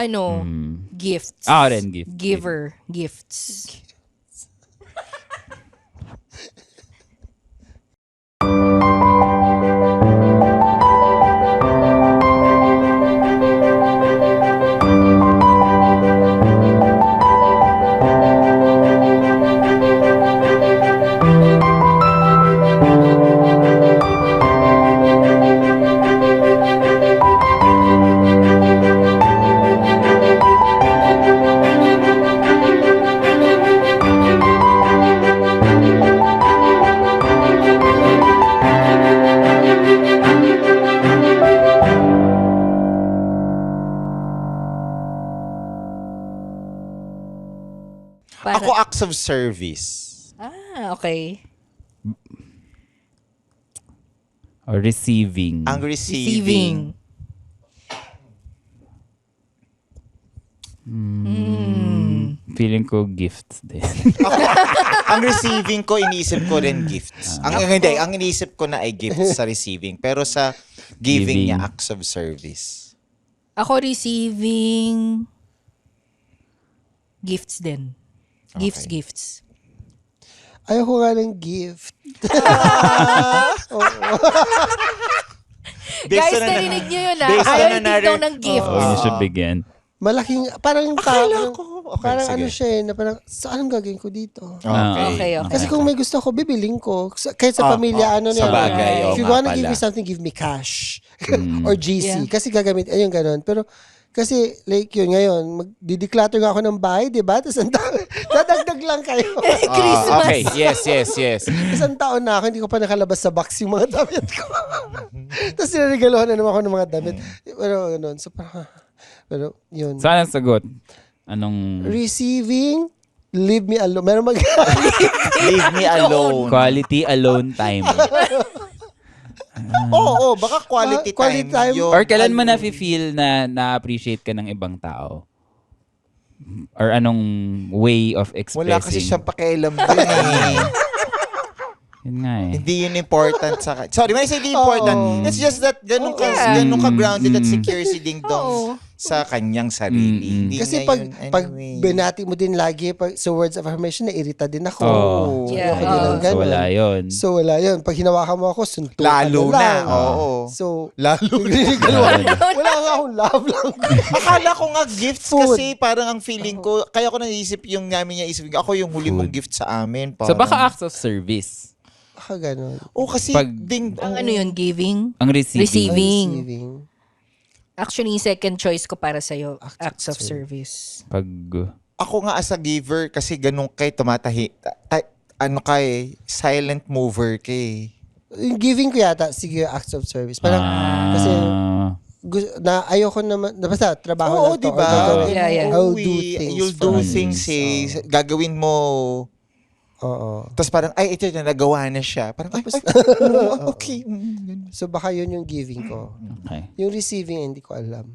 gifts. Rin gift. Giver. Gifts. Ako acts of service. Okay. Or receiving. Ang receiving. Feeling ko gifts din. Ang receiving ko, iniisip ko rin gifts. Ang iniisip ko na ay gifts sa receiving. Pero sa giving niya, acts of service. Ako receiving gifts din. Gifts. Ayoko nga ng gift. Guys, narinig niyo yun based on Ayaw a Ding Dong ng gift. You should begin. Malaking, parang Akala ko. Okay, parang sige. siya na parang, saan ang gagawin ko dito? Okay. Kasi kung may gusto ko, bibiling ko. Kahit sa pamilya, sa bagay, If you nga wanna give pala. me something, give me cash. Or GC. Yeah. Kasi gagamit, ayun ganon. Pero, kasi, like yun, ngayon, magdi-declutter nga ako ng bahay, di ba? Tapos, dadagdag lang kayo. Christmas. Okay, yes. Isang taon na ako, hindi ko pa nakalabas sa box yung mga damit ko. Tapos, sinarigalohan na naman ako ng mga damit. Pero, ganun. So, parang, pero, yun. Saan ang sagot? Anong Receiving, leave me alone. Meron Leave me alone. quality alone time? Oo, baka quality time yun. Or kailan mo na-feel na na-appreciate ka ng ibang tao? Or anong way of expressing? Wala kasi siyang pakialam dun eh. Yun nga eh. Hindi yun important sa... Sorry, may hindi important. It's just that ganun ka grounded at secure si Ding Dong sa kanyang sarili. Hindi Kasi niya pag yun anyway. binati mo din lagi sa words of affirmation, nairita din ako. Yeah. Ayoko din ng So ganun. wala yun. So wala yun. Pag hinawakan mo ako, suntukan Lalo na na. lang. Oo. So, Lalo wala nga akong love lang. Akala ko nga gifts Food. kasi parang ang feeling ko, kaya ko naisip yung namin niya isipin, ako yung huli mong gift sa amin. So Parang, baka acts of service. Ganun. kasi pag- Ding Ang ano yun, giving? Ang receiving. Receiving. Receiving. Actually, yung second choice ko para sa'yo, acts of service. Pag ako nga as a giver, kasi ganun kay tumatahi, silent mover kay. Yung giving ko yata, sige, acts of service. Parang, kasi, na ayoko naman, basta trabaho Oo, lang to. di ba? or gagawin. Yeah. I'll do things You'll for do others. things, gagawin mo. Oo. Tapos parang, ay, ito na, nagawa na siya. Parang, ay, okay. Ganun. So baka yun yung giving ko. Okay. Yung receiving, hindi ko alam.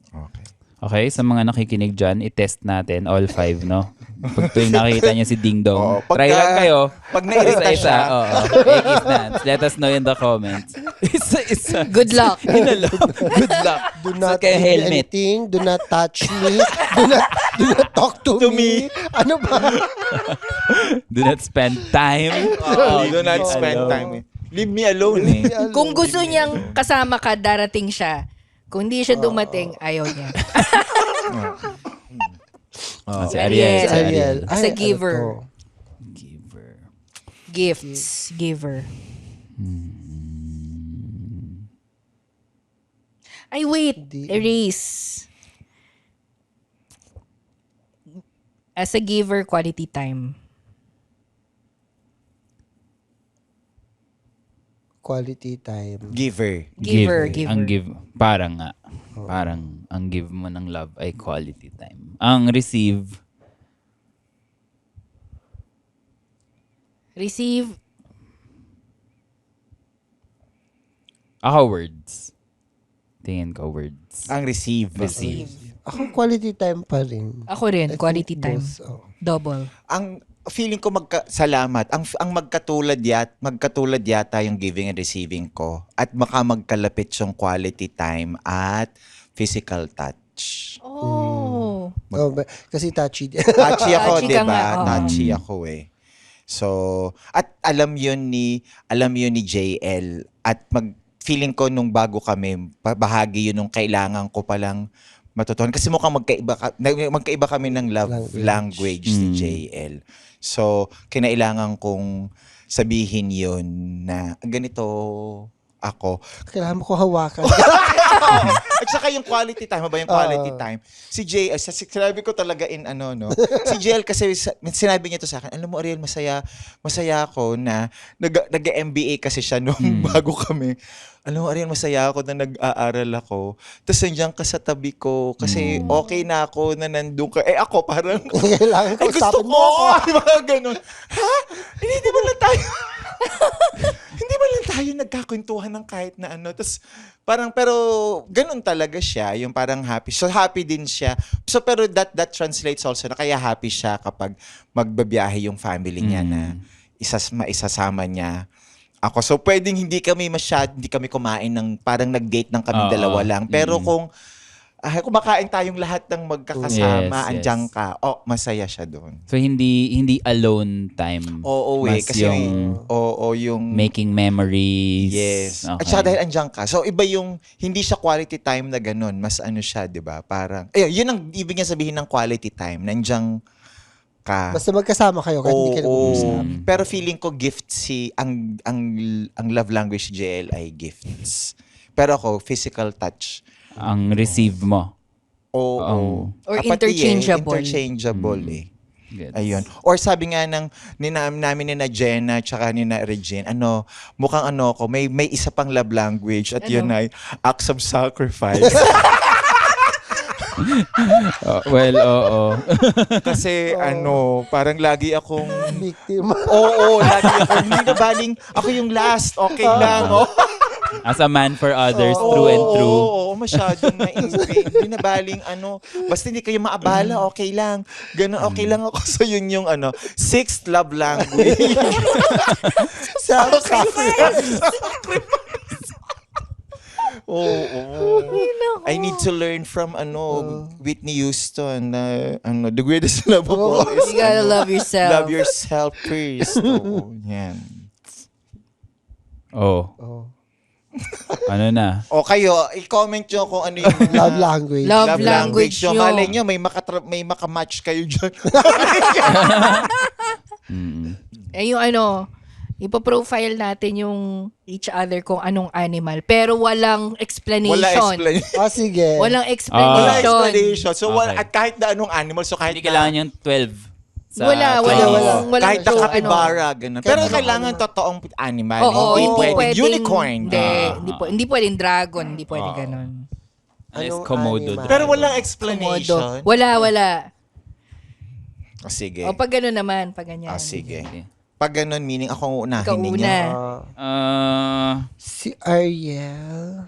Okay. Okay, sa mga nakikinig dyan, i-test natin all 5, no? Pag tuwing nakita niyo si Ding Dong, Oo, try lang kayo. Pag nairita Isa-isa, siya. oo. X na. Let us know in the comments. Isa-isa. Good luck. Good luck. Do not kaya give me helmet. anything. Do not touch me. Do not talk to me. Ano ba? Do not spend time. Do not spend time. Leave me alone eh. Kung gusto niyang kasama ka, darating siya. Kung hindi siya dumating, ayaw niya. Si Ariel. Si Ariel. As a giver. Ano to? Giver. Gifts. Giver. Ay, wait. Erase. As a giver, quality time. Quality time. Giver. Giver. Ang give, parang nga. Parang ang give mo ng love ay quality time. Ang receive, Receive. ako words. Tingin ko words. Ang receive. Receive. Ako quality time pa rin. Ako rin, I think quality time. both, oh. Double. Ang feeling ko salamat. Ang magkatulad yata yung giving and receiving ko, at baka magkalapit yung quality time at physical touch. Oh. Oh, kasi touchy. Touchy ako, Touchy 'di ka nga, ba? oo. Touchy ako eh. So, at alam yun ni JL, at feeling ko nung bago kami, bahagi yun nung kailangan ko palang matutunan. Kasi mukhang magkaiba kami ng love language ni JL. So, kinailangan kong sabihin yun na ganito ako. Kailangan mo ko hawakan. At saka yung quality time, yung quality time. Si JL, sinabi ko talaga si JL kasi sinabi niya to sa akin, alam mo Ariel, masaya ako na nag-MBA kasi siya nung bago kami. Alam mo Ariel, masaya ako na nag-aaral ako. Tapos nandiyan ka sa tabi ko kasi okay na ako na nandun ka. Eh ako parang, Kailangan ko gusto ko. Mga ganun. Ha? Hindi ba lang tayo? Hindi ba lang tayo nagkakwentuhan ng kahit na ano? Tapos parang, pero ganun talaga siya, yung parang happy. So happy din siya. So pero that translates also na kaya happy siya kapag magbabiyahe yung family niya na maisasama niya ako. So pwedeng hindi kami kumain ng, parang nag-date ng kami dalawa lang. Pero kung kumakain tayong lahat ng magkakasama, Yes. andyan ka, masaya siya doon. So hindi alone time. Oo Mas kasi yung making memories. yes. Okay. At saka dahil andyan ka. So iba yung hindi siya quality time na ganun, mas ano siya, 'di ba? Parang yun ang ibig niya sabihin ng quality time. Nandiyan ka. Basta magkasama kayo kahit hindi kayo nag-uusap. Pero feeling ko ang love language ni JL ay gifts. Pero ako physical touch. Ang receive mo. Oo. Or Pati interchangeable. Interchangeable eh. Gets. Ayun. Or sabi nga namin ni na Jenna tsaka ni na Regine, mukhang ko, may isa pang love language at yun ay acts of sacrifice. Oo. Kasi parang lagi akong, Victim. lagi akong, hindi na baling, ako yung last, okay lang, As a man for others, true and true. Oo, masyadong naipin. Hindi na baling basta hindi kayo maabala, okay lang. Ganun, okay lang ako. So yun yung sixth love language. Sacrifice. I need to learn from Whitney Houston na the greatest love of all is You gotta love yourself. love yourself first. Oo, yan. Oh. Ano na? O kayo, i-comment nyo kung ano yung Love language. Love language nyo. nyo. Malay nyo, may makamatch kayo dyan. Eh yung Ipo-profile natin yung each other kung anong animal. Pero walang explanation. Wala explanation. Sige. Walang Wala explanation. explanation. So, Okay. at kahit na anong animal, so kahit Hindi kailangan yung 12. Sa Wala. wala. kahit na so, capybara, ganun. Pero Kahit kailangan ano. totoong animal. Oo, hindi hindi pwedeng pwedeng unicorn. Hindi pwedeng dragon, hindi pwedeng ganun. Unless Anong Komodo. animal? Pero walang Komodo. explanation. Wala. Oh, sige. O pag gano'n naman, pag ganyan. Sige. Pag ganun, meaning ako ang uunahin Ikaw ninyo. una. Si Ariel.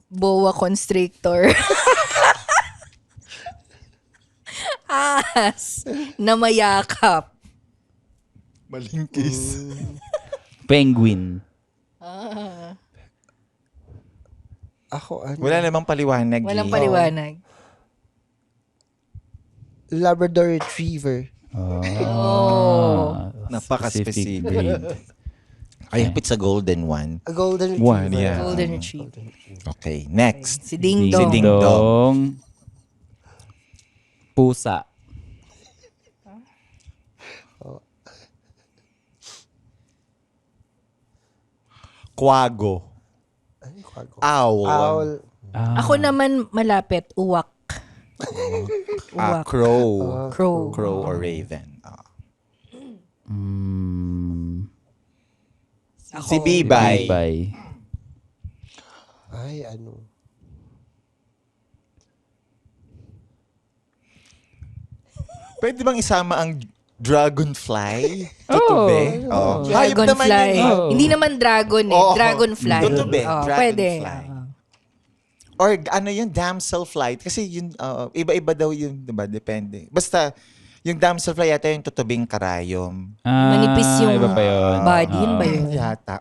Boa constrictor. Ahas na mayakap. Malingkis. Penguin. Ako ano? Wala namang paliwanag. Walang eh. paliwanag. Labrador Retriever. Oh. Napaka-specific. breed. I hope it's a golden one. A Golden Retriever. One, yeah. Golden Retriever. Okay, next. Si Ding Si Dong. Ding Dong. Pusa. Quago. Ay, kwago. Owl. Owl. Ako naman malapit, uwak. Ah, Uwak. crow. Crow. Crow or raven. Ako. Si Bibay. Bye. Ay, ano? Pwede bang isama ang dragonfly? Tutube? Oh. Hayop naman Dragonfly. yun. Oh. Hindi naman dragon eh. Oo. Dragonfly. Tutube. Oh, Dragonfly. pwede. Or ano yun, damselfly. Kasi yun, iba-iba daw yun, diba? Depende. Basta, yung damselfly yata yung tutubing karayom. Manipis yung iba pa yun. body. Yun ba yun? Yata.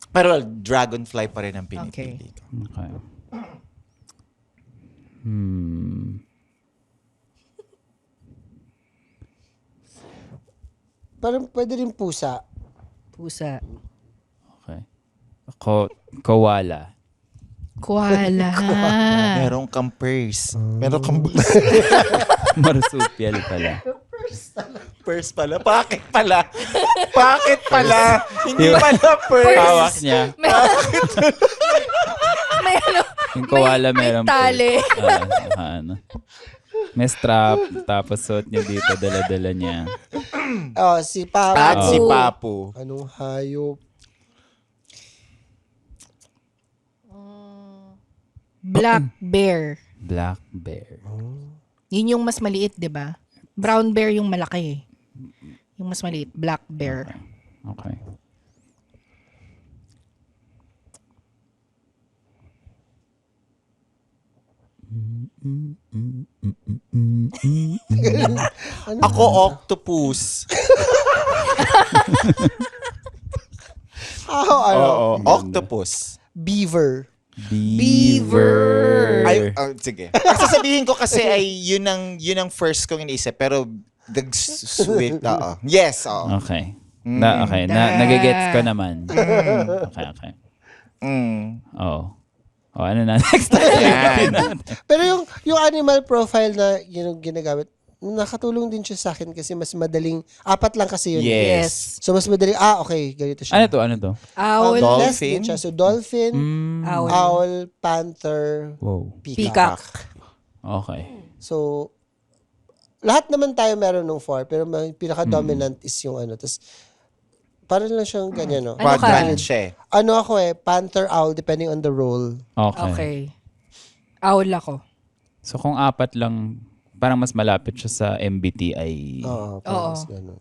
Pero dragonfly pa rin ang pinipili ko. Okay. Parang pwede rin pusa. Pusa. Okay. Koala. Koala. Meron kang purse. Meron kang Marsupial pala. purse pala. Bakit pala? Bakit pala? Hindi pala purse. Hawak niya. May ano, Yung koala meron may tali. ano. May strap, tapos suot niya dito, dala-dala niya. Oh, si Papa. At si Papu. Anong hayop? Black bear. Black bear. Yun yung mas maliit, di ba? Brown bear yung malaki eh. Yung mas maliit, black bear. Okay. Ako octopus. Ano? Oo, octopus. Beaver. Beaver. Ay, sige. Ang sasabihin ko kasi ay yun ang first kong iniisip. Pero sweet. Yes, oo. Okay. Nagigets ko naman. Okay. Oo. Oh, ano na next? Yan. Pero yung animal profile na yun yung ginagamit, nakatulong din siya sa akin kasi mas madaling, 4 lang kasi yun. Yes. So mas madaling, okay, ganito siya. Ano to? Owl, Dolphin. Less din siya. So dolphin, owl, owl, panther, Wow. peacock. Okay. So, lahat naman tayo meron ng 4, pero may pinaka-dominant is yung ano. Tapos, parang lang siyang ganyan, no? Ano ka? Quadrant siya. Ano ako panther, owl, depending on the role. Okay. Okay. Owl ako. So kung 4 lang, parang mas malapit siya sa MBTI. Oo, Oo. parang mas ganun.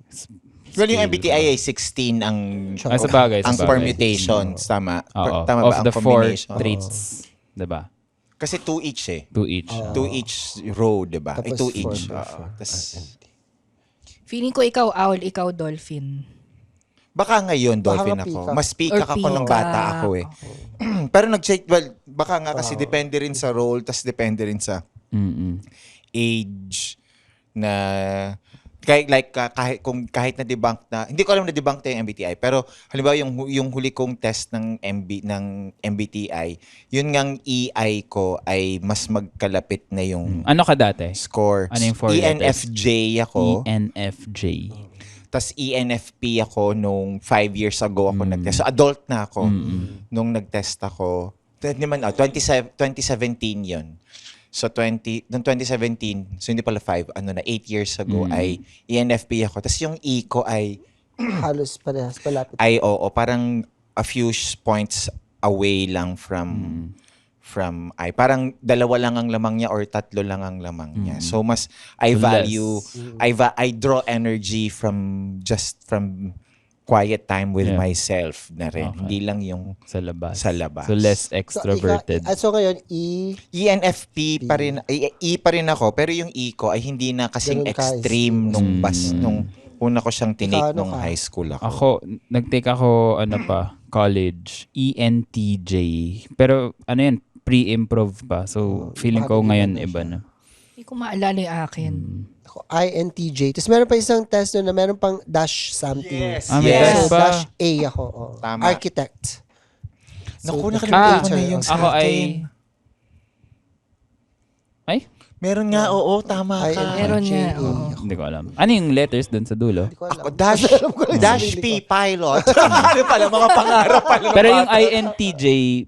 Well, yung MBTI ay 16 ang Ay, sa bagay. ang permutations. Tama. Oo. Tama Of ba ang the 4 combination? traits. Diba? Kasi 2 each eh. 2 each. 2 each row, diba? Ay, Tapos 2 each. four by Oo. four. Tas- Feeling ko ikaw owl, ikaw dolphin. Baka ngayon, Baka dolphin nga ako. peacock. Mas peacock Or ako nung peacock. bata ako eh. Pero nag-check, well, baka nga kasi depende rin sa role, tas depende rin sa Mm-mm. age na kahit na debunk na, hindi ko alam na debunk na yung MBTI, pero halimbawa yung huli kong test ng MBTI, yun ngang EI ko ay mas magkalapit na yung Ano ka dati? score. Ano yung 4 letters? ENFJ ako. ENFJ. Tas ENFP ako nung 5 years ago ako nag-test. So adult na ako nung nag-test ako. 2017 yun. So noong 2017, so hindi pala 5, 8 years ago ay ENFP ako. Tas yung E ko ay Halos parehas, palapit. parang a few points away lang from parang 2 lang ang lamang niya or 3 lang ang lamang niya. So mas I value I draw energy from quiet time with myself na rin. Okay. Hindi lang yung Sa labas. sa labas. So less extroverted. So ngayon, ENFP pa rin, E pa rin ako, pero yung E ko ay hindi na kasing Ganun ka, extreme nung una ko siyang tinake Ikaw, ano nung ka? high school ako. Ako, nag-take ako, college, ENTJ. Pero, yan, pre-improv pa. So, feeling ko baka ngayon bigyan na iba siya. na. Hindi ko maalala yung akin. ako, INTJ. Tapos meron pa isang test doon na meron pang dash something. Yes, may yes. dash ba? Dash A ako. Oh. Tama. Architect. Naku, the nakalimutan ko creator na yung of- sa Ako ay... akin. Ay? Meron nga, oo, tama ka. INTJ. Meron nga, oo. Hindi ko alam. Ano yung letters dun sa dulo? Hindi ko alam. Ako, dash sarili P, pilot. Ano pala, mga pangarap pala. ng Pero yung bata. INTJ,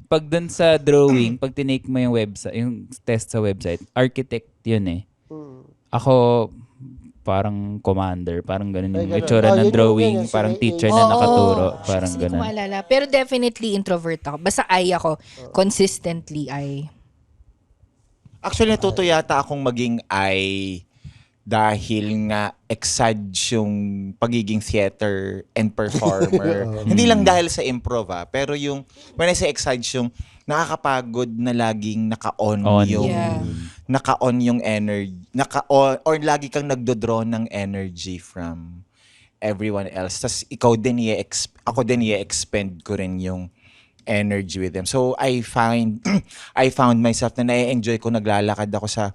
pag dun sa drawing, pag tinake mo yung website, yung test sa website, architect yun eh. Ako, parang commander, parang ganun Ay, yung ganun. itsura Oh, ng yun yung drawing, ganun, parang si teacher AA. na Oo. nakaturo, Shucks, parang hindi ko ganun. maalala. Pero definitely introvert ako. Basta I ako. Consistently I. Actually, natuto yata akong maging I dahil nga exage yung pagiging theater and performer. Hindi lang dahil sa improv pero yung, when I say exage, yung nakakapagod na laging naka-on On. yung Yeah. naka-on yung energy, naka-on, or lagi kang nagdodraw ng energy from everyone else. Tas ikaw din ako din i-expend ko rin yung energy with them. So I found myself na na-enjoy ko naglalakad ako sa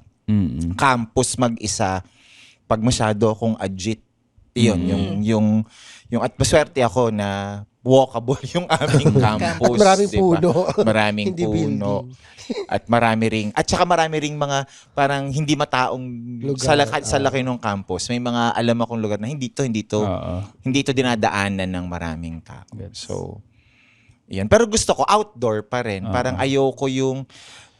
campus mag-isa pag masyado akong agit. Yun, yung at maswerte ako na walkable yung aming campus. At maraming diba? puno. Maraming Hindi puno. building. At saka marami ring mga parang hindi mataong Lugar, sa laki ng campus. May mga alam akong lugar na hindi to dinadaanan ng maraming tao. Gets. So, yan. Pero gusto ko outdoor pa rin. Parang ayoko yung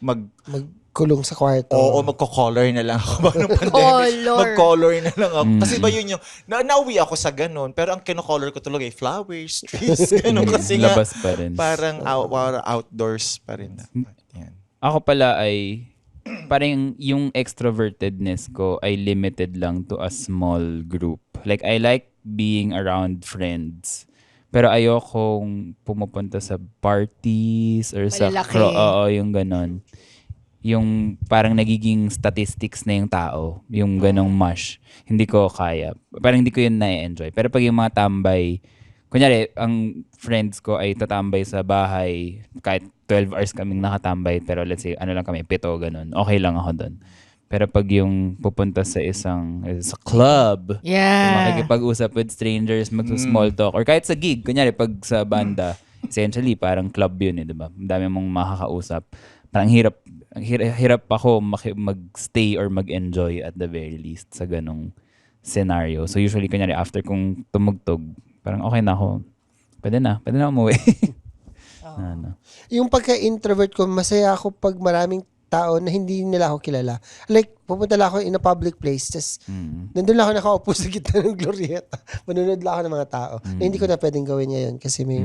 Magkulong sa kwarto. magko-color na lang ako. Parang pandemic. Color. Mag-color na lang ako. Kasi ba yun yung, nauwi ako sa ganun, pero ang kino-color ko tuloy ay flowers, trees, ganun. Kasi nga, Labas pa rin. parang outdoors pa rin. Yan. Ako pala ay parang yung extrovertedness ko ay limited lang to a small group. Like, I like being around friends. Pero ayokong pumupunta sa parties or sa... Malalaki. Oo, yung ganon. Yung parang nagiging statistics na yung tao. Yung ganong mush. Hindi ko kaya. Parang hindi ko yun na-enjoy. Pero pag yung mga tambay... Kunyari, ang friends ko ay tatambay sa bahay kahit 12 hours kaming nakatambay. Pero let's say, lang kami, 7, ganon. Okay lang ako doon. Pero pag yung pupunta sa sa club, Yeah. makikipag-usap with strangers, mag-small talk, or kahit sa gig, kunyari pag sa banda, essentially parang club yun di ba? Ang dami mong makakausap. Parang hirap ako mag-stay or mag-enjoy at the very least sa ganong scenario. So usually, kunyari after kong tumugtog, parang okay na ako. Pwede na umuwi. Ano. Yung pagka-introvert ko, masaya ako pag maraming tao na hindi nila ako kilala. Like, pupunta lang ako in a public place, tas nandun lang ako nakaupo sa gitna ng glorieta. Manunod lang ako ng mga tao. Na hindi ko na pwedeng gawin ngayon kasi may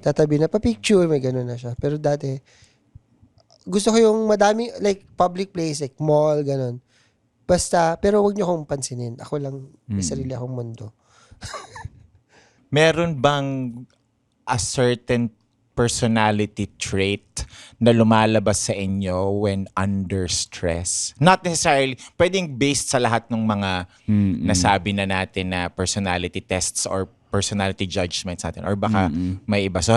tatabi na pa-picture, may gano'n na siya. Pero dati, gusto ko yung madami, like, public place, like mall, gano'n. Basta, pero wag niyo akong pansinin. Ako lang, may sarili akong mundo. Meron bang a certain personality trait na lumalabas sa inyo when under stress? Not necessarily, pwedeng based sa lahat ng mga nasabi na natin na personality tests or personality judgments natin, or baka may iba. So,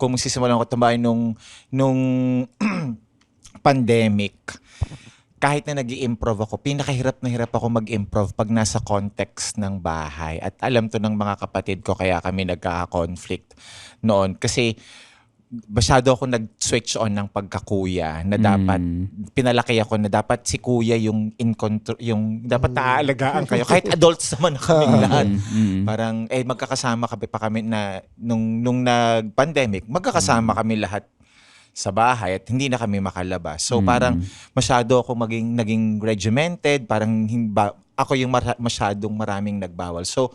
kung sisimulan ko tambay nung pandemic, kahit na nag-i-improv ako, pinakahirap na hirap ako mag-improv pag nasa context ng bahay. At alam to ng mga kapatid ko, kaya kami nagka-conflict noon. Kasi masyado ako nag-switch on ng pagkakuya na dapat, pinalaki ako na dapat si kuya yung in control, yung dapat naaalagaan kayo. Kahit adults naman na kaming lahat. Parang, magkakasama kami na, nung nag-pandemic, magkakasama kami lahat sa bahay at hindi na kami makalabas. So parang masyado ako naging regimented, parang ako yung masyadong maraming nagbawal. So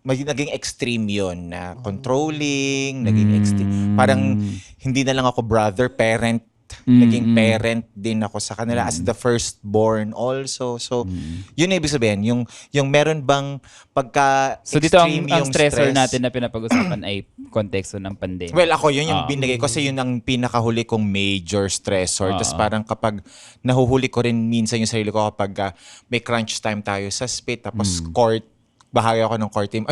naging extreme yon na controlling, naging extreme. Parang hindi na lang ako brother, parent, naging parent din ako sa kanila as the firstborn also. So yun ibig sabihin, yung meron bang So dito ang extreme yung stressor stress natin na pinapag-usapan ay konteksto ng pandemic. Well, ako yun yung binigay ko kasi yun ang pinakahuli kong major stressor. Tapos parang kapag nahuhuli ko rin minsan yung sarili ko kapag may crunch time tayo sa spit, tapos court, bahagi ako ng court team.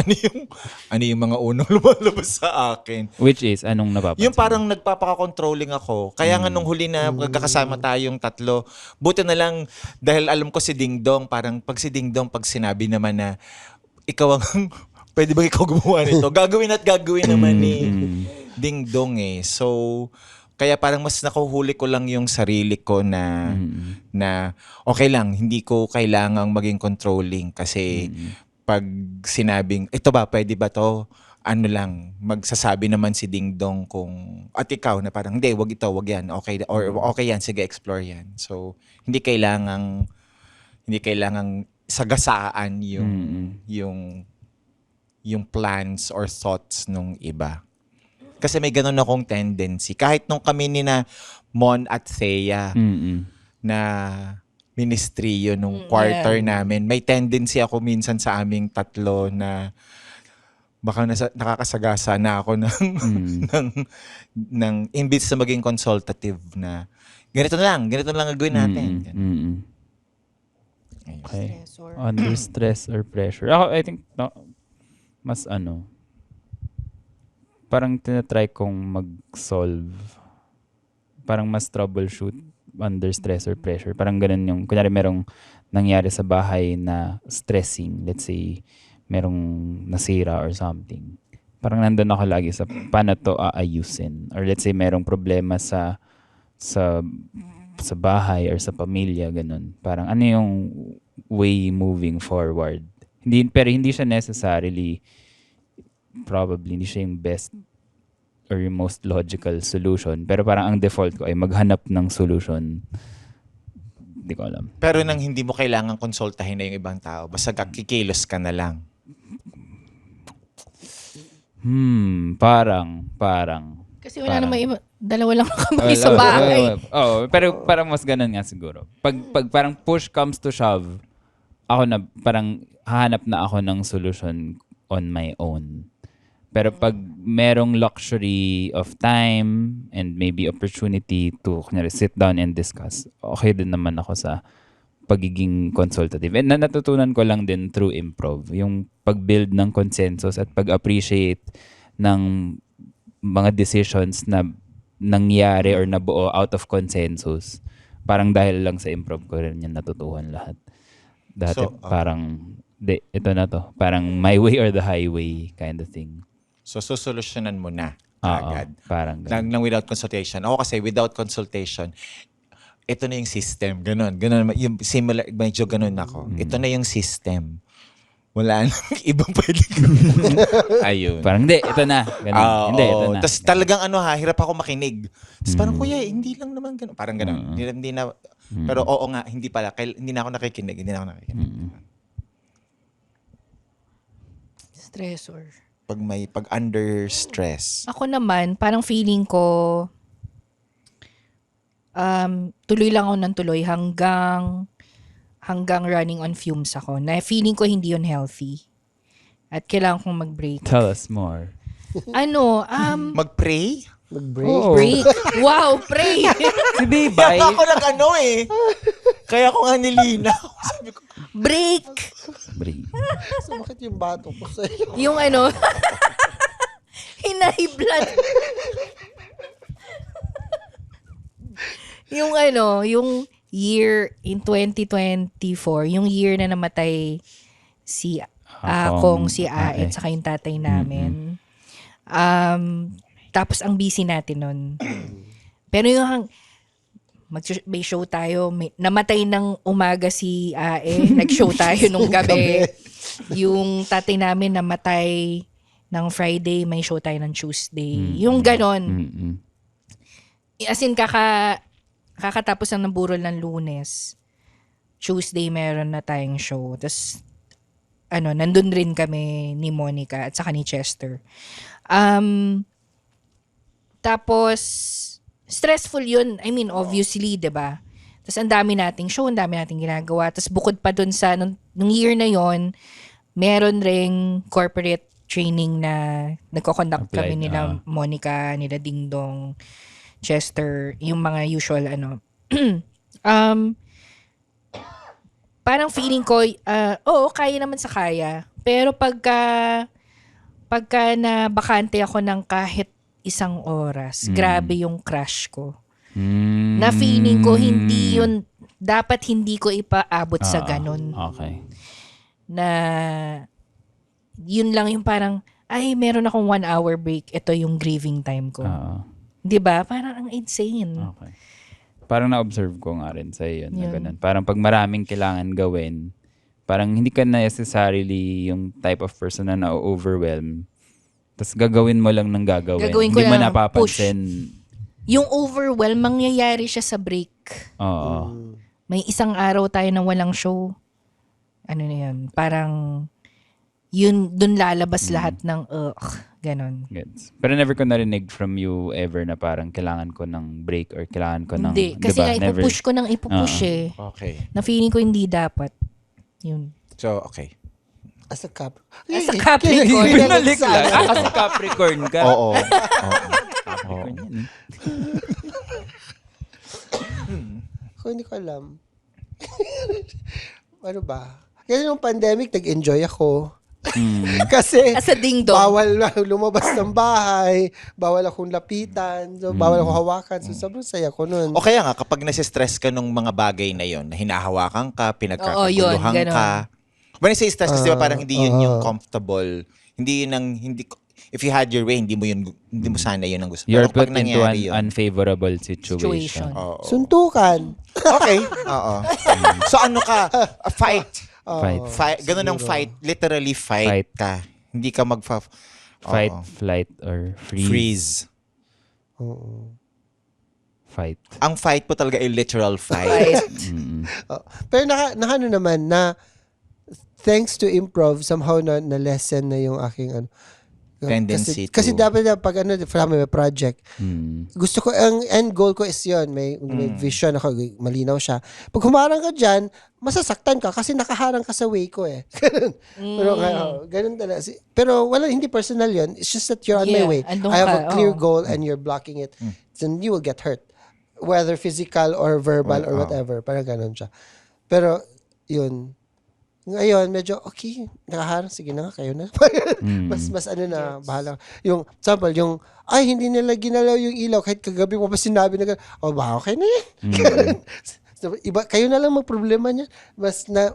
Ano yung mga unang lumalabas sa akin? Which is, anong napapansin? Yung parang nagpapaka-controlling ako. Kaya nga nung huli na magkakasama tayong tatlo, buti na lang dahil alam ko si Ding Dong, parang pag si Ding Dong, pag sinabi naman na ikaw ang pwede ba ikaw gumawa nito? Gagawin naman ni Ding Dong eh. So, kaya parang mas nakuhuli ko lang yung sarili ko na okay lang, hindi ko kailangang maging controlling kasi pag sinabing, ito ba, pwede ba to? Ano lang, magsasabi naman si Ding Dong kung, at ikaw na parang, hindi, wag ito, wag yan, okay, or okay yan, sige, explore yan. So, hindi kailangang sagasaan yung plans or thoughts nung iba. Kasi may ganun akong tendency. Kahit nung kami ni na Mon at Thea na ministry yun nung quarter namin, may tendency ako minsan sa aming tatlo na baka nakakasagasa na ako ng imbis na maging consultative na ganito na lang gagawin natin. Okay. Under stress or pressure. Ako, I think, mas parang tinatry kong mag-solve. Parang mas troubleshoot under stress or pressure. Parang ganun yung, kunyari merong nangyari sa bahay na stressing. Let's say, merong nasira or something. Parang nandun ako lagi sa paano to aayusin. Or let's say, merong problema sa bahay or sa pamilya, ganun. Parang ano yung way moving forward. Pero hindi siya necessarily, probably, hindi siya yung best or yung most logical solution. Pero parang ang default ko ay maghanap ng solution. Hindi ko alam. Pero nang hindi mo kailangan konsultahin na yung ibang tao, basta kikilos ka na lang. Parang. Kasi wala naman dalawa lang kami sa bahay. Pero parang mas ganun nga siguro. Pag parang push comes to shove, ako na parang hahanap na ako ng solution on my own. Pero pag merong luxury of time and maybe opportunity to sit down and discuss, okay din naman ako sa pagiging consultative. And natutunan ko lang din through improv, yung pag-build ng consensus at pag-appreciate ng mga decisions na nangyari or nabuo out of consensus. Parang dahil lang sa improv ko rin yan natutuhan lahat. Dati parang, ito na to. Parang my way or the highway kind of thing. So, susolusyonan mo na agad. Parang ganun. Nang without consultation. Ako kasi without consultation, ito na yung system. Ganun. Yung similar, medyo ganun ako. Ito na yung system. Wala nang ibang pwede ayun. Parang ito na. Ganun. Hindi, ito na. Tapos talagang hirap ako makinig. Tapos parang, kuya, hindi lang naman ganun. Parang ganun. Hindi na, pero oo nga, hindi pala. Hindi na ako nakikinig. Stressor. Pag under stress. Ako naman, parang feeling ko, tuloy lang ako ng tuloy hanggang running on fumes ako. Na feeling ko hindi yun healthy. At kailangan kong mag-break. Tell us more. Mag-pray? Mag-break. Break. Wow, pray! Si Bibay. Kaya ako Kaya ako nga nilinaw. Sabi ko, Break! Break. Bakit yung bato ko sa'yo? Yung high blood. year in 2024, yung year na namatay si Akong, si Aet, saka yung tatay namin. Tapos ang busy natin nun. Pero yung may show tayo, namatay ng umaga si Ae, nag-show tayo nung gabi. Yung tatay namin namatay ng Friday, may show tayo ng Tuesday. Yung ganon. As in, kakatapos ng burol ng Lunes, Tuesday meron na tayong show. Tapos, nandun rin kami ni Monica at saka ni Chester. Tapos, stressful yun. I mean, obviously, diba? Tapos, ang dami nating show, ang dami nating ginagawa. Tapos, bukod pa dun sa, nung year na yon, meron ring corporate training na nagko-conduct kami nila Monica, nila Dingdong, Chester, yung mga usual parang feeling ko, oo, kaya naman sa kaya. Pero pagka na bakante ako ng kahit isang oras, grabe yung crush ko. Na feeling ko dapat hindi ko ipaabot sa ganun. Okay. Na yun lang yung parang, ay, meron akong 1 hour break. Ito yung grieving time ko. 'Di ba? Parang ang insane. Okay. Parang na-observe ko nga rin sa iyo na ganun. Parang pag maraming kailangan gawin, parang hindi ka necessarily yung type of person na na-overwhelm. Tapos gagawin mo lang ng gagawin. Gagawin ko hindi mo lang, napapansin. Yung overwhelm, mangyayari siya sa break. Oo. May isang araw tayo na walang show. Ano na yun? Parang yun, dun lalabas lahat ng ganon. Gets. Pero never ko narinig from you ever na parang kailangan ko ng break or kailangan ko ng... Hindi. Kasi diba? nga ipupush ko ng ipupush eh. Okay. Na feeling ko hindi dapat. Yun. So, okay. As a As a Capricorn. Pinalik lang. Kasi Capricorn ka. Oo. Capricorn yan eh. Ako hindi ko alam. Ano ba? Kasi nung pandemic, nag-enjoy ako. Kasi As a ding-dong. bawal lumabas ng bahay, bawal akong lapitan, so bawal akong hawakan. So sobrang saya ko nun. O kaya nga, kapag nasistress ka nung mga bagay na yon, na hinahawakan ka, Oo, pinagkakaguluhan yun, ka. When I say stress, kasi diba, parang hindi yun yung comfortable. Hindi yun ang, if you had your way, hindi mo sana yun ang gusto. You're Pero kapag put into nangyari an yun, unfavorable situation. oo. Suntukan. Okay. Oo. So ano ka? A fight. Fight. Ganun ang fight. Literally fight ka. Hindi ka Fight, flight, or freeze. freeze. Fight. Ang fight po talaga ay literal fight. Pero ano naman na thanks to improv somehow na lesson na yung aking Tendency kasi to- dapat na pag may project, gusto ko, ang end goal ko is yun, may vision ako, malinaw siya. Pag humarang ka dyan, masasaktan ka kasi nakaharang ka sa way ko eh. Pero ganun talaga. Pero hindi personal yun. It's just that you're on my way. andun I have ka, a clear goal and you're blocking it. Then you will get hurt. Whether physical or verbal or whatever. Parang ganun siya. Pero, yun. Ngayon, medyo, okay, nakaharang, sige na nga, kayo na. mas bahala. Yung, example, ay, hindi nila ginalaw yung ilaw, kahit kagabi mo pa sinabi na, okay na yan. So, kayo na lang magproblema niya. Mas na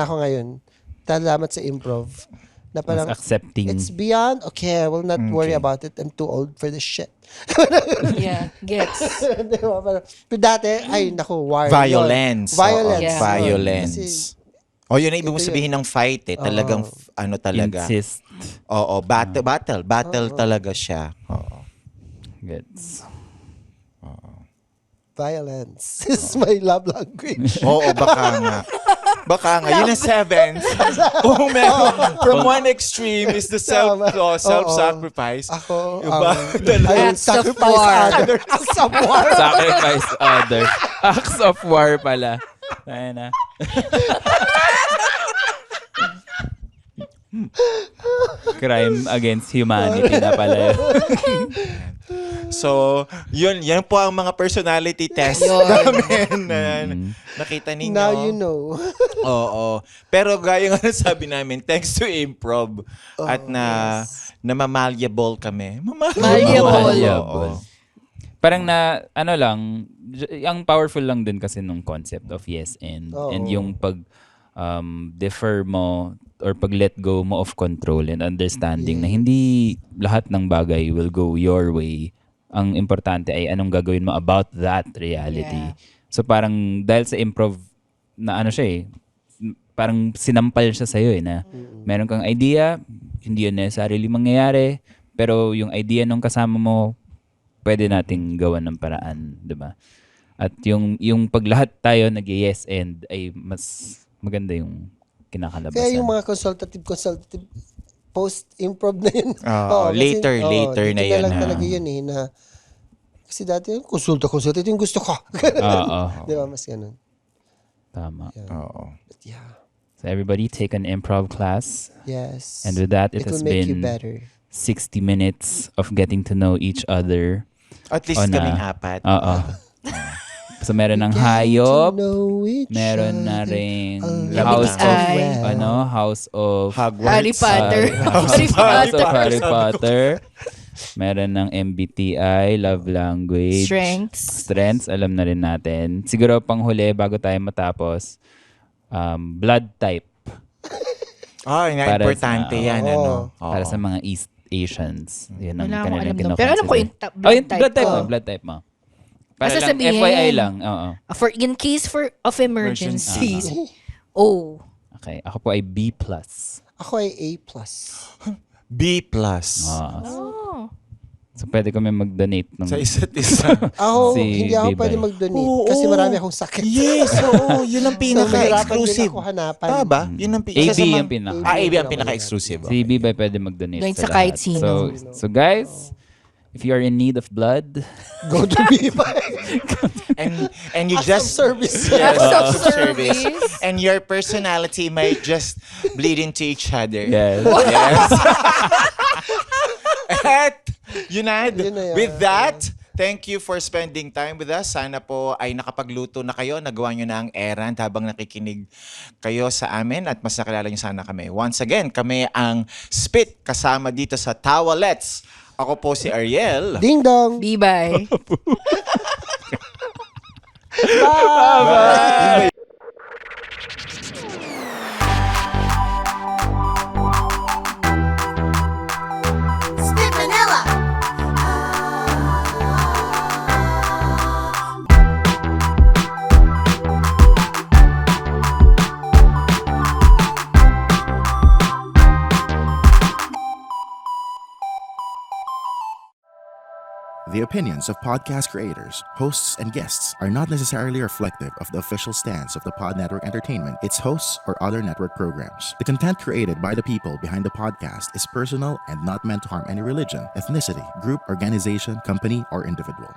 ako ngayon. Salamat sa improv. Na parang, Mas accepting. it's beyond, okay, I will not worry about it. I'm too old for this shit. Yeah, gets. Diba? Pero dati, ay, naku, war. Violence. Violence. Yeah. Violence. Kasi, Yun ang ibig mo sabihin ng fight eh. Talagang, talaga. Insist. Oo, battle talaga siya. Oo. Gets. violence is my love language. Oo, baka nga. Baka nga. Yun ang sevens. Kung meron, from one extreme is the self-sacrifice. Ako, Iba, I will Acts of sacrifice war. others. Acts of war. Sacrifice others. Acts of war pala. Ayan na. Crime against humanity na pala yun. So, yan po ang mga personality test namin na nakita ninyo. Now you know. Oo. Pero gaya nga sabi namin, thanks to improv at na malleable kami. Malleable. Oo. Parang na, ang powerful lang din kasi nung concept of yes and. Oo. And yung pag defer mo or pag let go mo of control and understanding na hindi lahat ng bagay will go your way. Ang importante ay anong gagawin mo about that reality. Yeah. So parang dahil sa improv na siya parang sinampal siya sa'yo na meron kang idea, hindi yun necessarily mangyayari, pero yung idea nung kasama mo, pwede nating gawan ng paraan, di ba? At yung pag lahat tayo nag-yes and ay mas maganda yung kinakalabasan. Kaya yung mga consultative post-improv na yun. Later na dito yun, lang ha? talaga yun na kasi dati yung consulta yung gusto ko. Oo. Di ba, mas ganun. Tama. Oo. But yeah. So everybody take an improv class. Yes. And with that, it will has make you been better. 60 minutes of getting to know each other. At least On a- kaming apat. Oo. So meron ng Getting hayop, to know each meron na other ring a house little of well. House of Hogwarts. Harry Potter. House of Harry Potter. Meron ng MBTI, love language, Strengths. alam na rin natin. Siguro pang huli bago tayo matapos, blood type Para Importante sa- yan, ano? para Oo. sa mga East Asians. Yun ang Wala akong kanilang alam doon. kinoconsider. Pero alam ko yung blood type ko. mo, blood type mo. Para Basta lang, sabihin. FYI lang. Oo. For in case of emergencies. Oh. Okay, ako po ay B+. Ako ay A+. B+. Oh. So pwede kami mag-donate ng Sa isa't isa. Ako, Si hindi ako Bibay. pwede mag-donate Oo. kasi marami akong sakit. Yes, oo. Yun ang So, mahirapan din pinaka-exclusive. ako hanapan. Tama ba? Yun ang AB isa sa mga- ang pinaka. AB ang pinaka-exclusive. Si B-Bay pwede mag-donate Donate sa sa kahit lahat. sino. So guys, if you are in need of blood, Go to Bibay. And you just Service. Yes, Acts of service. service. And your personality might just bleed into each other. yes. Yes. At yun na. Yun na yan. With that, thank you for spending time with us. Sana po ay nakapagluto na kayo, nagawa nyo na ang errand habang nakikinig kayo sa amin at mas nakilala nyo sana kami. Once again, kami ang Spit kasama dito sa Tawalets. Ako po si Ariel. Ding dong. Bye-bye. Spit Manila. The opinions of podcast creators, hosts, and guests are not necessarily reflective of the official stance of the Pod Network Entertainment, its hosts, or other network programs. The content created by the people behind the podcast is personal and not meant to harm any religion, ethnicity, group, organization, company, or individual.